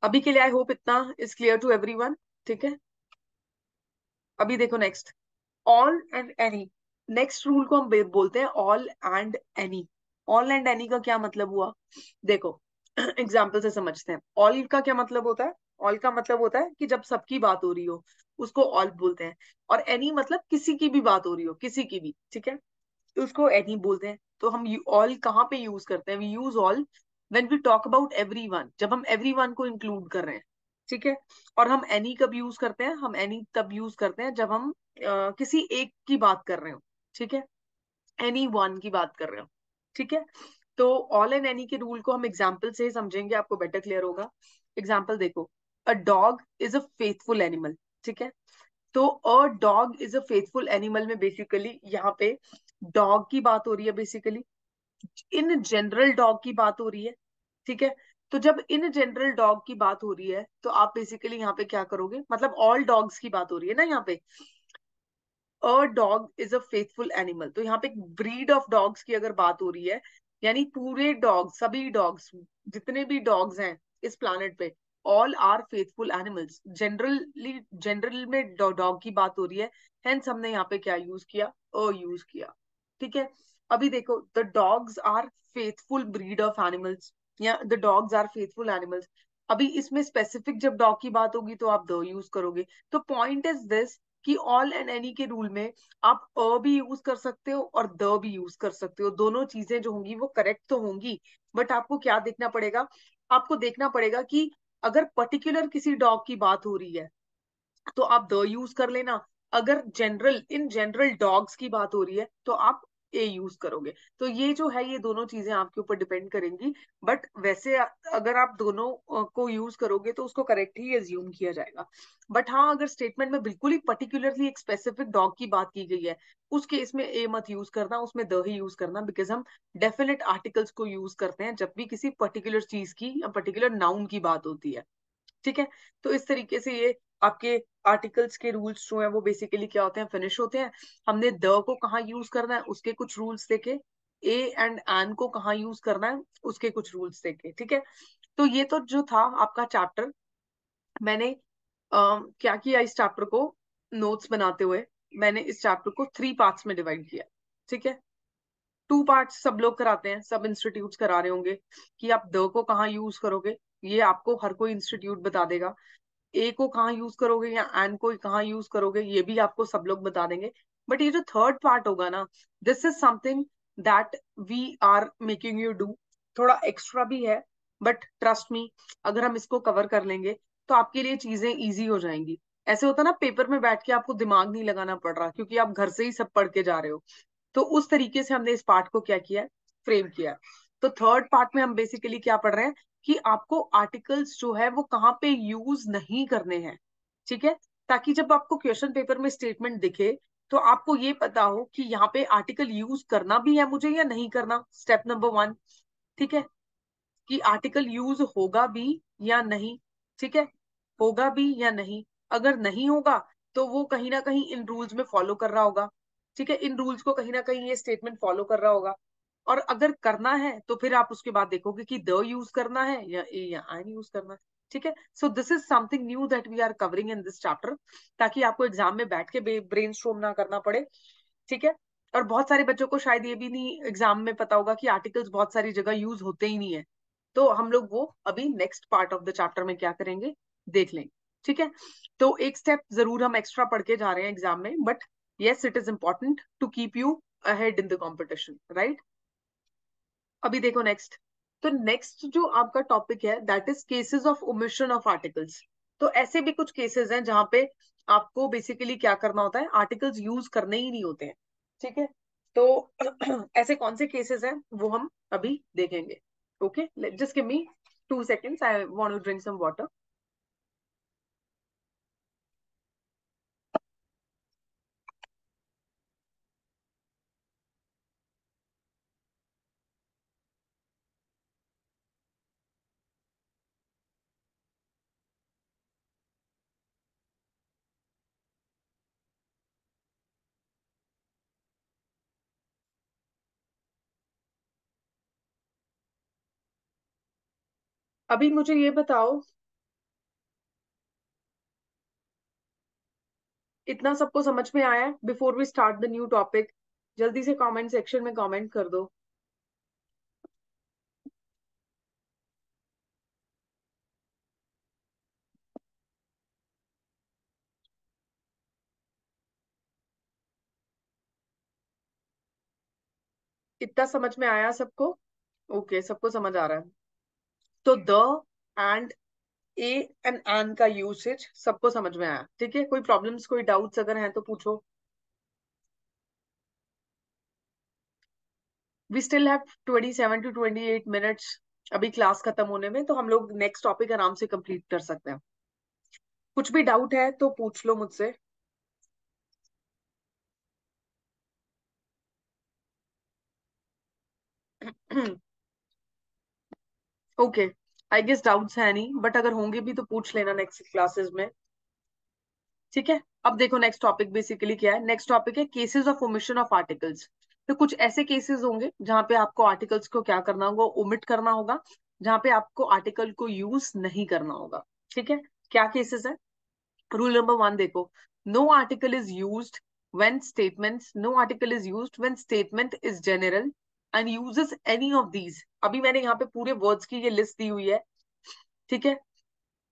अभी के लिए आई होप इतना इज क्लियर टू एवरीवन। ठीक है, अभी देखो next, all and any. Next rule को हम बोलते हैं all and any. All and any का क्या मतलब हुआ, देखो, एग्जाम्पल से समझते हैं। ऑल का क्या मतलब होता है? ऑल का मतलब होता है कि जब सबकी बात हो रही हो उसको ऑल बोलते हैं। और एनी मतलब किसी की भी बात हो रही हो, किसी की भी, ठीक है, तो उसको एनी बोलते हैं। तो हम ऑल कहाँ पे यूज करते हैं? We use all when we talk about everyone, जब हम एवरीवन को इंक्लूड कर रहे हैं, ठीक है। और हम एनी कब यूज करते हैं? हम एनी तब यूज करते हैं जब हम किसी एक की बात कर रहे हो, ठीक है, एनी वन की बात कर रहे हो, ठीक है। तो ऑल एंड एनी के रूल को हम एग्जाम्पल से ही समझेंगे, आपको बेटर क्लियर होगा। एग्जाम्पल देखो, a dog is a faithful animal, ठीक है। तो a dog is a faithful animal में बेसिकली यहाँ पे डॉग की बात हो रही है, बेसिकली इन जनरल डॉग की बात हो रही है, ठीक है। तो जब इन जनरल डॉग की बात हो रही है तो आप बेसिकली यहाँ पे क्या करोगे, मतलब ऑल डॉग्स की बात हो रही है ना यहाँ पे, a dog is a faithful animal, तो यहाँ पे एक ब्रीड ऑफ डॉग्स की अगर बात हो रही है, यानी पूरे डॉग, सभी डॉग्स, जितने भी डॉग्स हैं इस प्लानेट पे, all are faithful animals. Generally, general में डॉग की बात हो रही है, हेंस हमने यहाँ पे क्या यूज किया? अ यूज किया, ठीक है। अभी देखो, the dogs are faithful breed of animals, या the dogs are faithful animals. अभी इसमें स्पेसिफिक जब डॉग की बात होगी तो आप द यूज करोगे। तो पॉइंट इज दिस कि ऑल एंड एनी के रूल में आप अ भी यूज कर सकते हो और द भी यूज कर सकते हो, दोनों चीजें जो होंगी वो करेक्ट तो होंगी। बट आपको क्या देखना पड़ेगा? आपको देखना पड़ेगा कि अगर पर्टिकुलर किसी डॉग की बात हो रही है तो आप द यूज कर लेना, अगर जनरल, इन जनरल डॉग्स की बात हो रही है तो आप ए यूज करोगे। तो ये जो है, ये दोनों चीजें आपके ऊपर डिपेंड करेंगी। बट वैसे अगर आप दोनों को यूज करोगे तो उसको करेक्ट ही एज्यूम किया जाएगा। बट हाँ, अगर स्टेटमेंट में बिल्कुल ही पर्टिकुलरली एक स्पेसिफिक डॉग की बात की गई है, उस केस में ए मत यूज करना, उसमें द ही यूज करना, बिकॉज हम डेफिनेट आर्टिकल्स को यूज करते हैं जब भी किसी पर्टिकुलर चीज की या पर्टिकुलर नाउन की बात होती है, ठीक है। तो इस तरीके से ये आपके आर्टिकल्स के रूल्स जो है वो बेसिकली क्या होते हैं, फिनिश होते हैं। हमने द को कहाँ यूज करना है उसके कुछ रूल्स देखे, ए एंड एन को कहाँ यूज करना है उसके कुछ रूल्स देखे, ठीक है। तो ये तो जो था आपका चैप्टर, मैंने क्या किया इस चैप्टर को नोट्स बनाते हुए, मैंने इस चैप्टर को 3 पार्ट्स में डिवाइड किया, ठीक है। 2 पार्ट्स सब लोग कराते हैं, सब इंस्टीट्यूट्स करा रहे होंगे कि आप द को कहाँ यूज करोगे, ये आपको हर कोई इंस्टीट्यूट बता देगा। ए को कहाँ यूज करोगे या एन को कहाँ यूज करोगे, ये भी आपको सब लोग बता देंगे। बट ये जो थर्ड पार्ट होगा ना, this is something that we are making you do, थोड़ा एक्स्ट्रा भी है, बट ट्रस्ट मी, अगर हम इसको कवर कर लेंगे तो आपके लिए चीजें इजी हो जाएंगी। ऐसे होता है ना, पेपर में बैठ के आपको दिमाग नहीं लगाना पड़ रहा क्योंकि आप घर से ही सब पढ़ के जा रहे हो। तो उस तरीके से हमने इस पार्ट को क्या किया है, फ्रेम किया है। तो थर्ड पार्ट में हम बेसिकली क्या पढ़ रहे हैं कि आपको आर्टिकल्स जो है वो कहाँ पे यूज नहीं करने हैं, ठीक है। ताकि जब आपको क्वेश्चन पेपर में स्टेटमेंट दिखे तो आपको ये पता हो कि यहाँ पे आर्टिकल यूज करना भी है मुझे या नहीं करना, स्टेप नंबर 1, ठीक है। कि आर्टिकल यूज होगा भी या नहीं, ठीक है, होगा भी या नहीं। अगर नहीं होगा तो वो कहीं ना कहीं इन रूल्स में फॉलो कर रहा होगा, ठीक है, इन रूल्स को कहीं ना कहीं ये स्टेटमेंट फॉलो कर रहा होगा। और अगर करना है तो फिर आप उसके बाद देखोगे कि द यूज करना है या ए या एन यूज करना है, ठीक है। So this is something new that we are covering in this chapter, ताकि आपको एग्जाम में बैठ के ब्रेनस्टॉर्म ना करना पड़े, ठीक है। और बहुत सारे बच्चों को शायद ये भी नहीं एग्जाम में पता होगा कि आर्टिकल्स बहुत सारी जगह यूज होते ही नहीं है। तो हम लोग वो अभी next part of the chapter में क्या करेंगे, देख लेंगे, ठीक है। तो एक स्टेप जरूर हम एक्स्ट्रा पढ़ के जा रहे हैं एग्जाम में, but yes, it is important to keep you ahead in the competition, right. अभी देखो नेक्स्ट, तो नेक्स्ट जो आपका टॉपिक है that is cases of omission of articles. तो ऐसे भी कुछ केसेस हैं जहां पे आपको बेसिकली क्या करना होता है, आर्टिकल्स यूज करने ही नहीं होते हैं, ठीक है। तो ऐसे कौन से केसेस हैं वो हम अभी देखेंगे। Okay, just give me 2 seconds, I want to drink some water. अभी मुझे ये बताओ, इतना सबको समझ में आया है? Before we start the new topic, जल्दी से कमेंट सेक्शन में कमेंट कर दो। इतना समझ में आया सबको? ओके, सबको समझ आ रहा है। तो द एंड ए एन का यूसेज सबको समझ में आया, ठीक है? कोई प्रॉब्लम्स, कोई डाउट्स अगर हैं तो पूछो। We still have 27 to 28 minutes अभी क्लास खत्म होने में, तो हम लोग नेक्स्ट टॉपिक आराम से कंप्लीट कर सकते हैं। कुछ भी डाउट है तो पूछ लो मुझसे। ओके, आई गेस डाउट्स है नहीं, बट अगर होंगे भी तो पूछ लेना नेक्स्ट क्लासेस में, ठीक है? अब देखो नेक्स्ट टॉपिक बेसिकली क्या है। नेक्स्ट टॉपिक है cases of omission of articles. तो कुछ ऐसे केसेस होंगे जहां पे आपको आर्टिकल्स को क्या करना होगा, ओमिट करना होगा, जहां पे आपको आर्टिकल को यूज नहीं करना होगा, ठीक है? क्या केसेस है? रूल नंबर वन देखो, no article is used when statements, no article is used when statement is general and uses any of these. अभी मैंने यहाँ पे पूरे वर्ड्स की ये लिस्ट दी हुई है, ठीक है?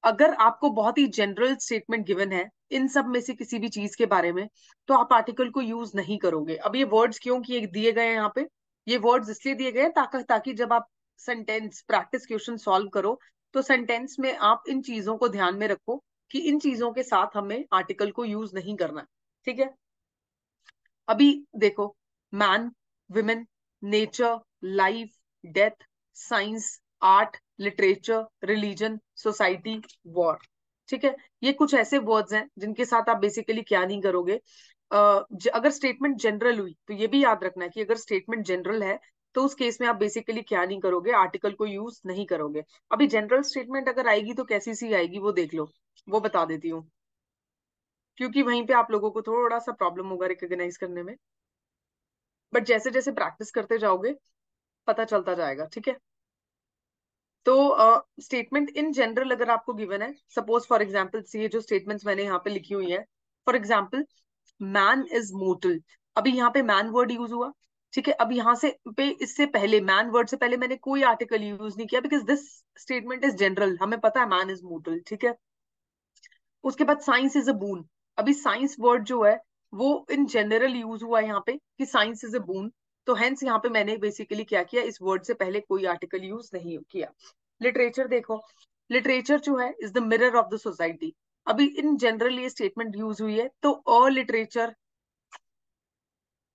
अगर आपको बहुत ही जनरल स्टेटमेंट गिवन है इन सब में से किसी भी चीज के बारे में, तो आप आर्टिकल को यूज नहीं करोगे। अब ये वर्ड्स क्यों किए दिए गए हैं यहाँ पे? ये वर्ड्स इसलिए दिए गए हैं ताकि जब आप सेंटेंस प्रैक्टिस क्वेश्चन सॉल्व करो, तो सेंटेंस में आप इन चीजों को ध्यान में रखो कि इन चीजों के साथ हमें आर्टिकल को यूज नहीं करना है, ठीक है? अभी देखो, man, women, nature, life, death, science, art, literature, religion, society, war, ठीक है? ये कुछ ऐसे वर्ड्स हैं जिनके साथ आप बेसिकली क्या नहीं करोगे। अगर स्टेटमेंट जनरल हुई तो ये भी याद रखना है कि अगर स्टेटमेंट जनरल है तो उस केस में आप बेसिकली क्या नहीं करोगे, आर्टिकल को यूज नहीं करोगे। अभी जनरल स्टेटमेंट अगर आएगी तो कैसी सी आएगी वो देख लो, वो बता देती हूँ, क्योंकि वहीं पे आप लोगों को थोड़ा सा प्रॉब्लम होगा रिकॉग्नाइज करने में, बट जैसे जैसे प्रैक्टिस करते जाओगे पता चलता जाएगा, ठीक है? तो स्टेटमेंट इन जनरल अगर आपको गिवन है, सपोज फॉर एग्जांपल से ये जो स्टेटमेंट्स मैंने यहाँ पे लिखी हुई है, for example man is mortar. अभी यहाँ पे मैन वर्ड यूज हुआ, ठीक है? अब यहाँ से पे इससे पहले मैन वर्ड से पहले मैंने कोई आर्टिकल यूज नहीं किया, because this statement is general, हमें पता है मैन इज मोर्टल, ठीक है? उसके बाद साइंस इज अ बून। अभी साइंस वर्ड जो है वो इन जनरल यूज हुआ है यहाँ पे कि साइंस इज अ बून, तो हेंस यहाँ पे मैंने बेसिकली क्या किया, इस वर्ड से पहले कोई आर्टिकल यूज नहीं किया। लिटरेचर देखो, लिटरेचर जो है is the mirror of the society. अभी इन जनरल ये स्टेटमेंट यूज हुई है, तो अ लिटरेचर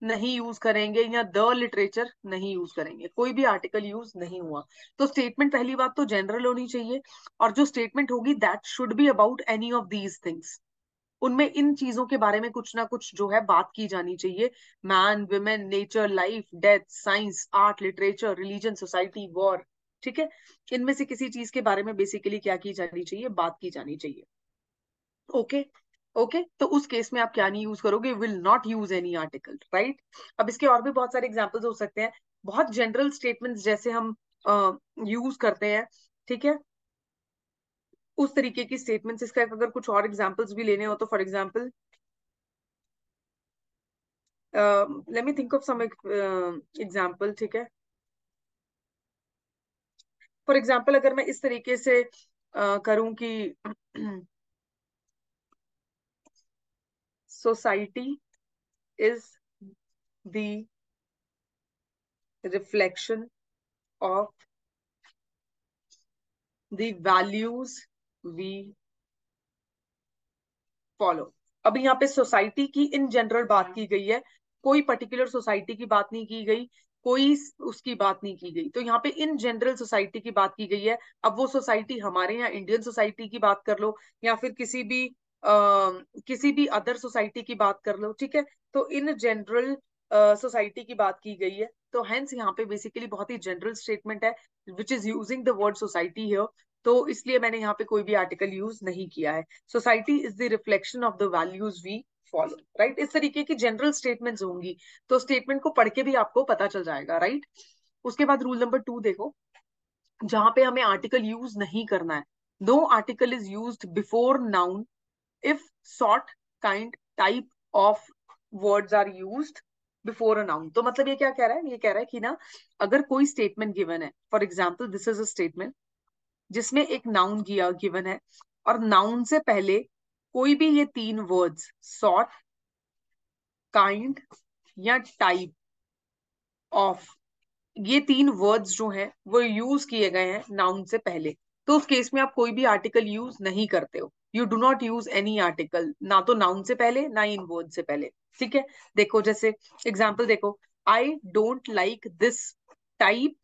नहीं यूज करेंगे या द लिटरेचर नहीं यूज करेंगे, कोई भी आर्टिकल यूज नहीं हुआ। तो स्टेटमेंट पहली बात तो जनरल होनी चाहिए, और जो स्टेटमेंट होगी that should be about any of these things. उनमें इन चीजों के बारे में कुछ ना कुछ जो है बात की जानी चाहिए। Man, women, nature, life, death, science, art, literature, religion, society, war, ठीक है? इनमें से किसी चीज के बारे में बेसिकली क्या की जानी चाहिए, बात की जानी चाहिए। ओके, ओके, तो उस केस में आप क्या नहीं यूज करोगे, will not use any article, right? अब इसके और भी बहुत सारे एग्जाम्पल्स हो सकते हैं, बहुत जनरल स्टेटमेंट्स जैसे हम यूज करते हैं, ठीक है? उस तरीके की स्टेटमेंट्स, इसका अगर कुछ और एग्जाम्पल्स भी लेने हो तो for example let me think of some example, ठीक है? फॉर एग्जाम्पल अगर मैं इस तरीके से करूं कि society is the reflection of the values we follow. अभी यहाँ पे सोसाइटी की इन जनरल बात की गई है, कोई पर्टिकुलर सोसाइटी की बात नहीं की गई, कोई उसकी बात नहीं की गई, तो यहाँ पे इन जनरल सोसाइटी की बात की गई है। अब वो सोसाइटी हमारे यहाँ इंडियन सोसाइटी की बात कर लो या फिर किसी भी अदर सोसाइटी की बात कर लो, ठीक है? तो इन जनरल सोसाइटी की बात की गई है, तो हेंस यहाँ पे बेसिकली बहुत ही जनरल स्टेटमेंट है which is using the word society here, तो इसलिए मैंने यहाँ पे कोई भी आर्टिकल यूज नहीं किया है। Society is the reflection of the values we follow, right? इस तरीके की जनरल स्टेटमेंट्स होंगी, तो स्टेटमेंट को पढ़ के भी आपको पता चल जाएगा, राइट? उसके बाद रूल नंबर 2 देखो, जहां पे हमें आर्टिकल यूज नहीं करना है, no article is used before noun if sort, kind, type of words are used before a noun. तो मतलब ये क्या कह रहा है, ये कह रहा है कि ना, अगर कोई स्टेटमेंट गिवन है, for example this is a statement जिसमें एक नाउन गिवन है, और नाउन से पहले कोई भी ये तीन वर्ड्स सॉर्ट, काइंड या टाइप ऑफ ये तीन वर्ड्स जो हैं वो यूज किए गए हैं नाउन से पहले, तो उस केस में आप कोई भी आर्टिकल यूज नहीं करते हो। You do not use any article, ना तो नाउन से पहले ना इन वर्ड से पहले। ठीक है, देखो जैसे एग्जाम्पल देखो, I don't like this type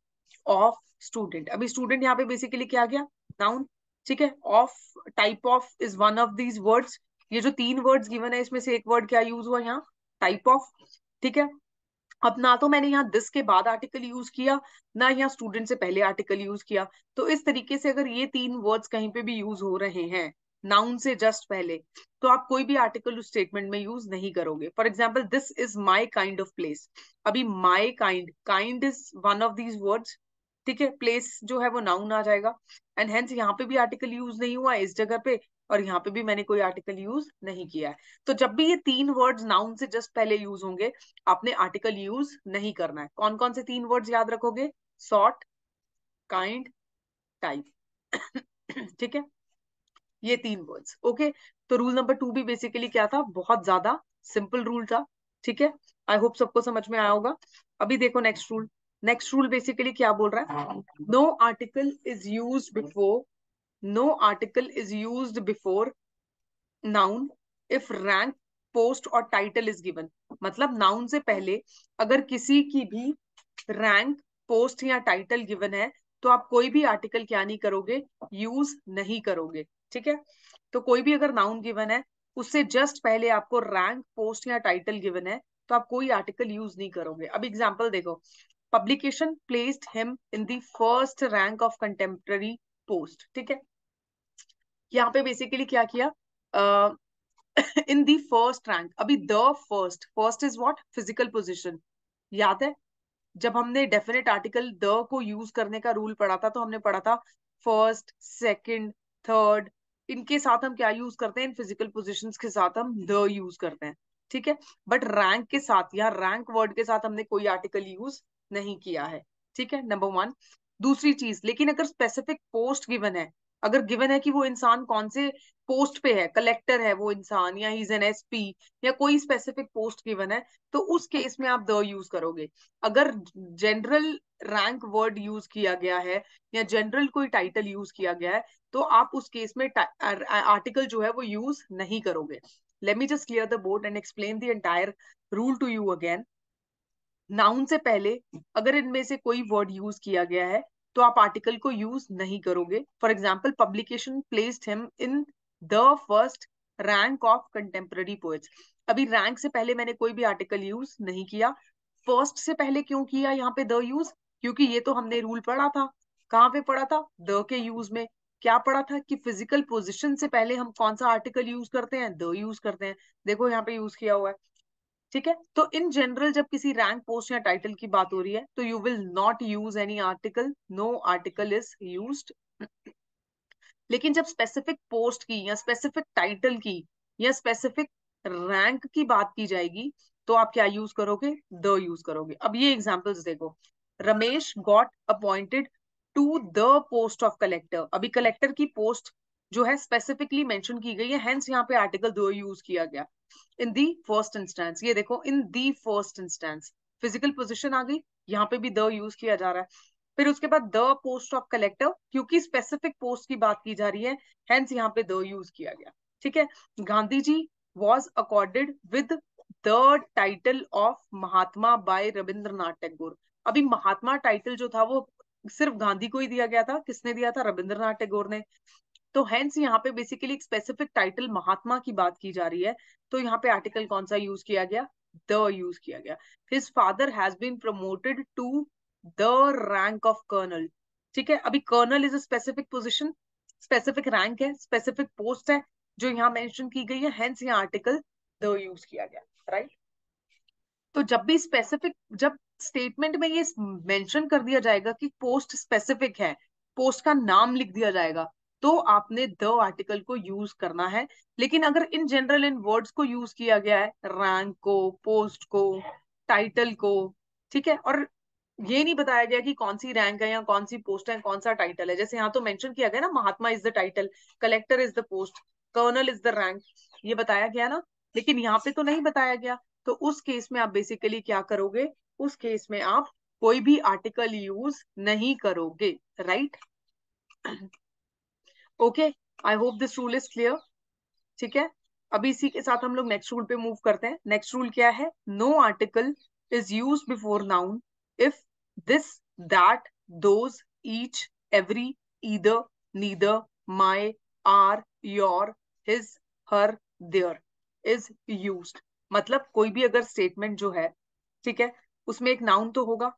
of student. अभी स्टूडेंट यहाँ पे बेसिकली क्या गया, नाउन। ठीक है, of, type of is one of these words. ये जो तीन वर्ड्स गिवन है इसमें से एक वर्ड क्या यूज हुआ यहाँ, टाइप ऑफ। ठीक है, अब ना तो मैंने यहाँ दिस के बाद आर्टिकल यूज किया, ना यहाँ स्टूडेंट से पहले आर्टिकल यूज किया। तो इस तरीके से अगर ये तीन वर्ड्स कहीं पे भी यूज हो रहे हैं नाउन से जस्ट पहले, तो आप कोई भी आर्टिकल उस स्टेटमेंट में यूज नहीं करोगे। For example, this is my kind of place. अभी my kind, kind is one of these words. ठीक है, प्लेस जो है वो नाउन आ जाएगा, एंड हेंस यहाँ पे भी आर्टिकल यूज नहीं हुआ है इस जगह पे, और यहाँ पे भी मैंने कोई आर्टिकल यूज नहीं किया है। तो जब भी ये तीन वर्ड्स नाउन से जस्ट पहले यूज होंगे, आपने आर्टिकल यूज नहीं करना है। कौन कौन से तीन वर्ड्स याद रखोगे, सॉर्ट, काइंड, टाइप। ठीक है, ये तीन वर्ड्स। ओके, तो रूल नंबर 2 भी बेसिकली क्या था, बहुत ज्यादा सिंपल रूल था। ठीक है, आई होप सबको समझ में आया होगा। अभी देखो next rule. Next rule basically क्या बोल रहा है, no article is use before, no article is use before noun if rank, post और टाइटल इज गिवन। मतलब नाउन से पहले अगर किसी की भी रैंक, पोस्ट या टाइटल गिवन है, तो आप कोई भी आर्टिकल क्या नहीं करोगे, यूज नहीं करोगे। ठीक है, तो कोई भी अगर नाउन गिवन है, उससे जस्ट पहले आपको रैंक, पोस्ट या टाइटल गिवन है, तो आप कोई आर्टिकल यूज नहीं करोगे। अब एग्जांपल देखो, publication placed him in the first rank of contemporary post. ठीक है, यहाँ पे बेसिकली क्या किया, इन दी फर्स्ट रैंक। अभी the first, first is what, physical position. याद है जब हमने डेफिनेट आर्टिकल द को यूज करने का रूल पढ़ा था, तो हमने पढ़ा था फर्स्ट, सेकंड, थर्ड, इनके साथ हम क्या यूज करते हैं, इन फिजिकल पोजीशंस के साथ हम द यूज करते हैं। ठीक है, बट रैंक के साथ या रैंक वर्ड के साथ हमने कोई आर्टिकल यूज नहीं किया है। ठीक है, नंबर 1। दूसरी चीज, लेकिन अगर स्पेसिफिक पोस्ट गिवन है, अगर गिवन है कि वो इंसान कौन से पोस्ट पे है, कलेक्टर है वो इंसान, या इज एन एसपी, या कोई स्पेसिफिक पोस्ट गिवन है, तो उस केस में आप द यूज करोगे। अगर जनरल रैंक वर्ड यूज किया गया है, या जनरल कोई टाइटल यूज किया गया है, तो आप उस केस में आर्टिकल जो है वो यूज नहीं करोगे। Let me just clear the board and explain the entire rule to you again. Noun से पहले अगर इनमें से कोई वर्ड यूज किया गया है, तो आप आर्टिकल को यूज नहीं करोगे। For example, publication placed him in the first rank of contemporary poets. अभी रैंक से पहले मैंने कोई भी आर्टिकल यूज नहीं किया। फर्स्ट से पहले क्यों किया यहाँ पे द यूज, क्योंकि ये तो हमने रूल पढ़ा था। कहाँ पे पढ़ा था, द के यूज में। क्या पढ़ा था कि फिजिकल पोजिशन से पहले हम कौन सा आर्टिकल यूज करते हैं, द यूज करते हैं। देखो यहाँ पे यूज किया हुआ है। ठीक है, तो इन जनरल जब किसी रैंक, पोस्ट या टाइटल की बात हो रही है, तो you will not use any article, no article is used. लेकिन जब स्पेसिफिक पोस्ट की या स्पेसिफिक टाइटल की या स्पेसिफिक रैंक की बात की जाएगी, तो आप क्या यूज करोगे, द यूज करोगे। अब ये एग्जांपल्स देखो, Ramesh got appointed to the post of collector. अभी कलेक्टर की पोस्ट जो है स्पेसिफिकली मेंशन की गई है, हेंस यहाँ पे आर्टिकल द यूज किया गया। इन दी फर्स्ट इंस्टेंस, ये देखो, in the first instance physical position आ गई, यहाँ पे भी द यूज किया जा रहा है। फिर उसके बाद द पोस्ट ऑफ कलेक्टर, क्योंकि स्पेसिफिक पोस्ट की बात की जा रही है, हेंस यहाँ पे द यूज किया गया। ठीक है, Gandhi ji was accorded with the title of Mahatma by Rabindranath Tagore. अभी महात्मा टाइटल जो था वो सिर्फ गांधी को ही दिया गया था, किसने दिया था, रविंद्रनाथ टैगोर ने। तो हेंस यहाँ पे बेसिकली एक स्पेसिफिक टाइटल महात्मा की बात की जा रही है, तो यहाँ पे आर्टिकल कौन सा यूज किया गया, द यूज किया गया। His father has been promoted to the rank of colonel. ठीक है, अभी colonel is a specific position, specific rank है, स्पेसिफिक पोस्ट है जो यहाँ मेंशन की गई है, हेंस यहाँ आर्टिकल द यूज किया गया। राइट, तो जब भी स्पेसिफिक, जब स्टेटमेंट में ये मेंशन कर दिया जाएगा कि पोस्ट स्पेसिफिक है, पोस्ट का नाम लिख दिया जाएगा, तो आपने द आर्टिकल को यूज करना है। लेकिन अगर इन जनरल इन वर्ड्स को यूज किया गया है, रैंक को, पोस्ट को, टाइटल को, ठीक है, और ये नहीं बताया गया कि कौन सी रैंक है या कौन सी पोस्ट है, कौन सा टाइटल है, जैसे यहाँ तो मेंशन किया गया ना, Mahatma is the title, collector is the post, colonel is the rank, ये बताया गया ना। लेकिन यहाँ पे तो नहीं बताया गया, तो उस केस में आप बेसिकली क्या करोगे, उस केस में आप कोई भी आर्टिकल यूज नहीं करोगे, right? Okay, I hope this rule is clear. ठीक है, अभी इसी के साथ हम लोग नेक्स्ट रूल पे मूव करते हैं। नेक्स्ट रूल क्या है? No article is use before noun if this, that, those, each, every, either, neither, my, our, your, his, her, their is used. मतलब कोई भी अगर स्टेटमेंट जो है, ठीक है, उसमें एक नाउन तो होगा।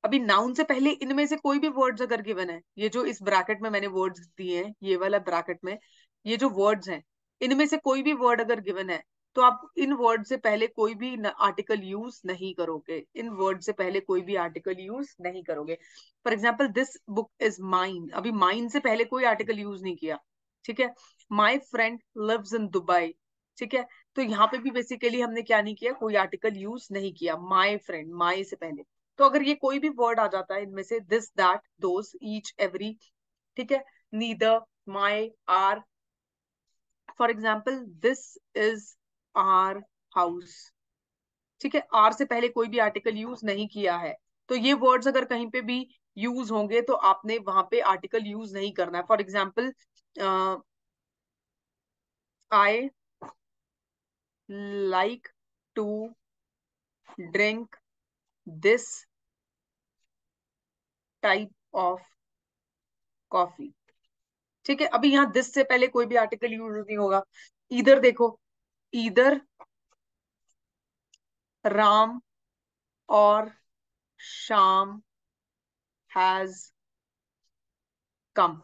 अभी नाउन से पहले इनमें से कोई भी वर्ड्स अगर गिवन है, ये जो इस ब्रैकेट में मैंने वर्ड्स दिए हैं, ये वाला ब्रैकेट में ये जो वर्ड्स हैं, इनमें से कोई भी वर्ड अगर गिवन है, तो आप इन वर्ड से पहले कोई भी आर्टिकल यूज नहीं करोगे। इन वर्ड से पहले कोई भी आर्टिकल यूज नहीं करोगे। For example, this book is mine, अभी माइन से पहले कोई आर्टिकल यूज नहीं किया। ठीक है, my friend lives in Dubai. ठीक है, तो यहाँ पे भी बेसिकली हमने क्या नहीं किया, कोई आर्टिकल यूज नहीं किया। माई फ्रेंड, माई से पहले। तो अगर ये कोई भी वर्ड आ जाता है इनमें से, this, that, those, each, every, ठीक है, neither, my, our, for example this is our house. ठीक है, आर से पहले कोई भी आर्टिकल यूज नहीं किया है, तो ये वर्ड्स अगर कहीं पे भी यूज होंगे तो आपने वहां पे आर्टिकल यूज नहीं करना है। For example, I like to drink this type of coffee. ठीक है, अभी यहाँ दिस से पहले कोई भी आर्टिकल यूज नहीं होगा। इधर देखो, इधर राम और श्याम हैज कम।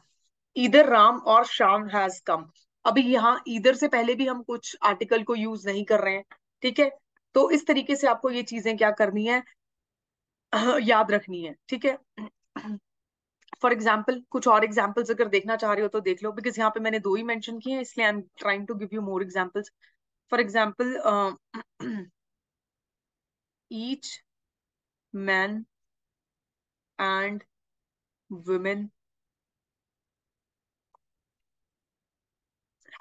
इधर राम और श्याम हैज कम। अभी यहाँ इधर से पहले भी हम कुछ आर्टिकल को यूज नहीं कर रहे हैं। ठीक है, तो इस तरीके से आपको ये चीजें क्या करनी है, याद रखनी है। ठीक है, फॉर एग्जाम्पल कुछ और एग्जाम्पल्स अगर देखना चाह रहे हो तो देख लो, बिकॉज यहाँ पे मैंने दो ही मेंशन किए हैं, इसलिए I am trying to give you more examples. For example, each man and women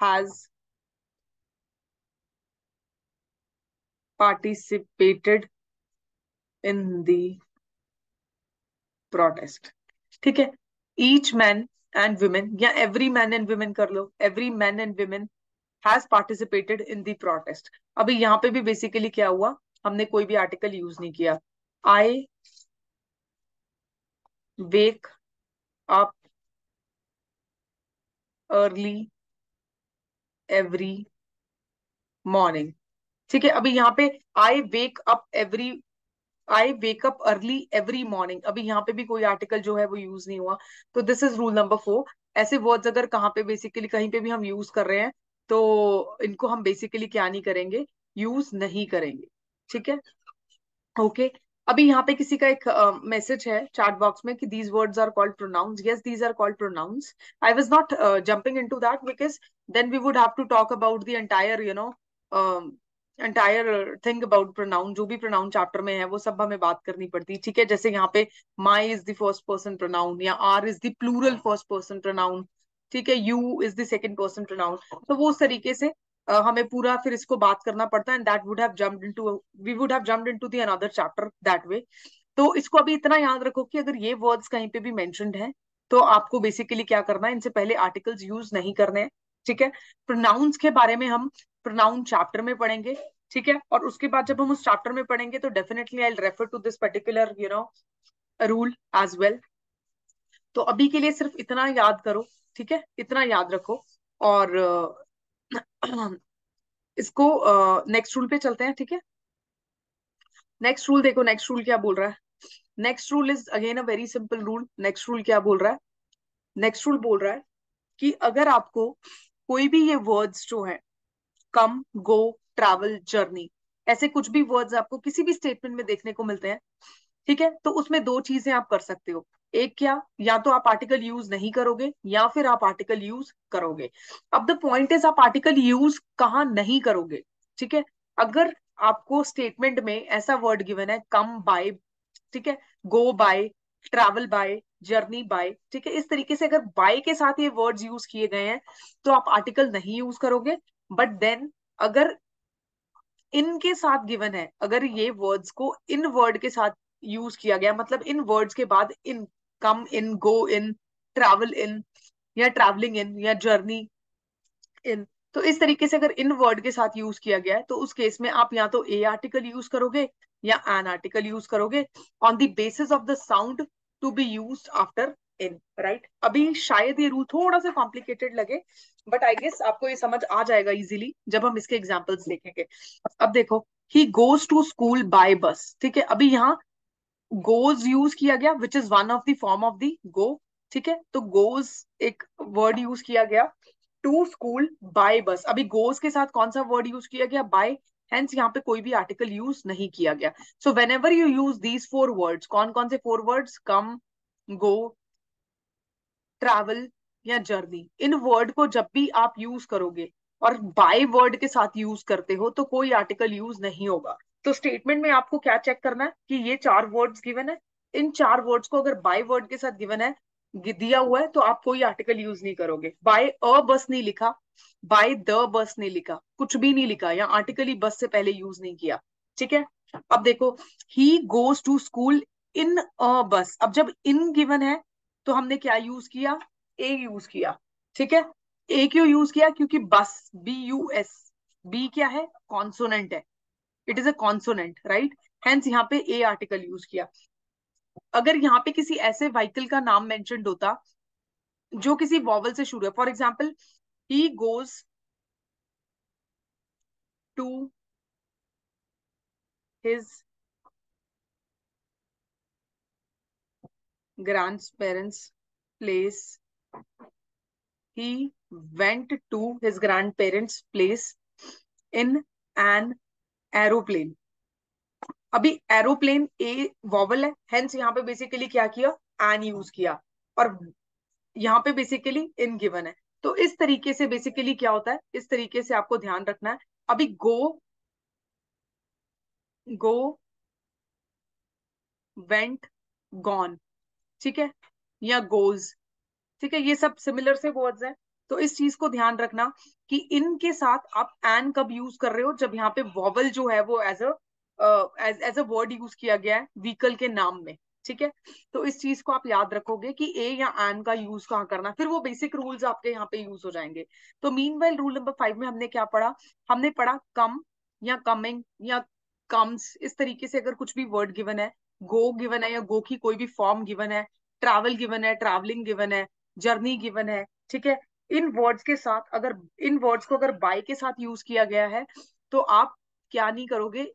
has participated in the protest। ठीक है, ईच मैन एंड वुमेन या एवरी मैन एंड वुमेन कर लो, every man and women has participated in the protest. अभी यहाँ पे भी basically क्या हुआ, हमने कोई भी आर्टिकल यूज नहीं किया। I wake up early every morning. ठीक है, अभी यहाँ पे I wake up every, I wake up early every morning, अभी यहाँ पे भी कोई आर्टिकल जो है वो यूज नहीं हुआ। तो दिस इज रूल नंबर 4। ऐसे वर्ड्स अगर कहाँ पे बेसिकली कहीं पे भी हम यूज कर रहे हैं, तो इनको हम बेसिकली क्या नहीं करेंगे, यूज नहीं करेंगे। ठीक है, ओके। अभी यहाँ पे किसी का एक मैसेज है चैट बॉक्स में कि these words are called pronouns. Yes, these are called pronouns. I was not jumping into that because then we would have to talk about the entire, entire thing about pronoun. जो भी pronoun chapter में है वो सब हमें बात करनी पड़ती है। ठीक है, जैसे यहाँ पे my is the first person pronoun, या our is the plural first person pronoun. ठीक है, you is the second person pronoun. तो वो उस तरीके से हमें पूरा फिर इसको बात करना पड़ता है, and that would have jumped into, we would have jumped into the another chapter that way. तो इसको अभी इतना याद रखो कि अगर ये वर्ड्स कहीं पे भी मेंशन्ड है, तो आपको बेसिकली क्या करना है, इनसे पहले आर्टिकल्स यूज नहीं करने हैं। ठीक है, प्रोनाउंस के बारे में हम प्रोनाउन चैप्टर में पढ़ेंगे। ठीक है, और उसके बाद जब हम उस चैप्टर में पढ़ेंगे तो definitely I refer to this particular rule as well. तो अभी के लिए सिर्फ इतना याद करो। ठीक है, इतना याद रखो। और इसको नेक्स्ट रूल पे चलते हैं। ठीक है, नेक्स्ट रूल देखो, नेक्स्ट रूल क्या बोल रहा है। Next rule is again a very simple rule. Next rule क्या बोल रहा है, नेक्स्ट रूल बोल रहा है कि अगर आपको कोई भी ये वर्ड्स जो है, कम, गो, ट्रैवल, जर्नी, ऐसे कुछ भी वर्ड्स आपको किसी भी स्टेटमेंट में देखने को मिलते हैं, ठीक है, तो उसमें दो चीजें आप कर सकते हो। एक क्या, या तो आप आर्टिकल यूज नहीं करोगे या फिर आप आर्टिकल यूज करोगे। अब द पॉइंट इज आप आर्टिकल यूज कहाँ नहीं करोगे। ठीक है, अगर आपको स्टेटमेंट में ऐसा वर्ड गिवन है, कम बाय, ठीक है, go by, travel by, journey by, ठीक है, इस तरीके से अगर बाय के साथ ये वर्ड्स यूज किए गए हैं तो आप आर्टिकल नहीं यूज करोगे। बट देन अगर इनके साथ गिवन है, अगर ये वर्ड्स को इन वर्ड के साथ यूज किया गया, मतलब इन वर्ड्स के बाद इन, कम इन, गो इन, ट्रैवल इन, या ट्रैवलिंग इन, या जर्नी इन। तो इस तरीके से अगर इन वर्ड के साथ यूज किया गया है तो उस केस में आप या तो ए आर्टिकल यूज करोगे या एन आर्टिकल यूज करोगे on the basis of the sound to be used after in, right. अभी शायद ये रूल थोड़ा सा कॉम्प्लिकेटेड लगे, बट आई गेस आपको ये समझ आ जाएगा इजीली जब हम इसके एग्जांपल्स देखेंगे। अब देखो, he goes to school by bus, ठीक है। अभी यहाँ गोज यूज किया गया which is one of the form of the go, ठीक है। तो गोज एक वर्ड यूज किया गया टू स्कूल बाय बस। अभी गोज के साथ कौन सा वर्ड यूज किया गया? बाय। हेंस यहाँ पे कोई भी आर्टिकल यूज नहीं किया गया। So when ever you use these four words, कौन कौन से फोर वर्ड्स? कम, गो, ट्रैवल या जर्नी। इन वर्ड को जब भी आप यूज करोगे और बाय वर्ड के साथ यूज करते हो तो कोई आर्टिकल यूज नहीं होगा। तो स्टेटमेंट में आपको क्या चेक करना है कि ये चार वर्ड्स गिवन है, इन चार वर्ड्स को अगर बाय वर्ड के साथ गिवन है, दिया हुआ है, तो आप कोई आर्टिकल यूज नहीं करोगे। बाय अ बस नहीं लिखा, बाय द बस नहीं लिखा, कुछ भी नहीं लिखा, या आर्टिकल ही बस से पहले यूज नहीं किया, ठीक है। अब देखो, he goes to school in a bus. अब जब इन गिवन है तो हमने क्या यूज किया? ए यूज किया, ठीक है। ए क्यों यूज किया? क्योंकि बस, बी यू एस, बी क्या है? कॉन्सोनेंट है, it is a consonant, right. Hence यहाँ पे ए आर्टिकल यूज किया। अगर यहाँ पे किसी ऐसे व्हीकल का नाम मेंशन्ड होता जो किसी वॉवल से शुरू है, for example he goes to his grand parents place, he went to his grandparents' place in an aeroplane. अभी एरोप्लेन ए वॉवल है, हेंस यहाँ पे बेसिकली क्या किया? एन यूज किया, और यहाँ पे बेसिकली इन गिवन है। तो इस तरीके से बेसिकली क्या होता है, इस तरीके से आपको ध्यान रखना है। अभी गो, गो, वेंट, गॉन, ठीक है, या गोज, ठीक है, ये सब सिमिलर से वर्ड्स हैं। तो इस चीज को ध्यान रखना कि इनके साथ आप एन कब यूज कर रहे हो? जब यहाँ पे वॉवल जो है वो एज अ वर्ड यूज किया गया है व्हीकल के नाम में, ठीक है। तो इस चीज को आप याद रखोगे कि ए या एन का यूज कहाँ करना, फिर वो बेसिक रूल्स आपके यहाँ पे यूज हो जाएंगे। तो मीनवाइल रूल नंबर 5 में हमने क्या पढ़ा? हमने पढ़ा कम या कमिंग या कम्स, इस तरीके से अगर कुछ भी वर्ड गिवन है, गो गिवन है या गो की कोई भी फॉर्म गिवन है, ट्रैवल गिवन है, ट्रैवलिंग गिवन है, जर्नी गिवन है, ठीक है। इन वर्ड्स के साथ अगर, इन वर्ड्स को अगर बाय के साथ यूज किया गया है तो आप क्या नहीं करोगे?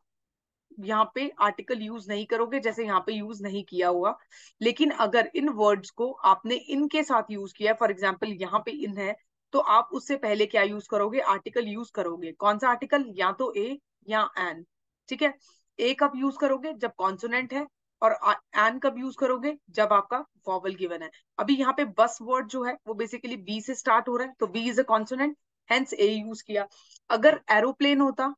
यहाँ पे आर्टिकल यूज नहीं करोगे, जैसे यहाँ पे यूज नहीं किया हुआ। लेकिन अगर इन वर्ड्स को आपने इनके साथ यूज किया, फॉर एग्जाम्पल यहाँ पे इन है, तो आप उससे पहले क्या यूज करोगे? आर्टिकल यूज करोगे। कौन सा आर्टिकल? या तो ए या एन, ठीक है। ए कब यूज करोगे? जब कॉन्सोनेंट है, और एन कब यूज करोगे? जब आपका वॉवल गिवन है। अभी यहाँ पे बस वर्ड जो है वो बेसिकली बी से स्टार्ट हो रहा है, तो B is a consonant, hence a use किया। अगर एरोप्लेन होता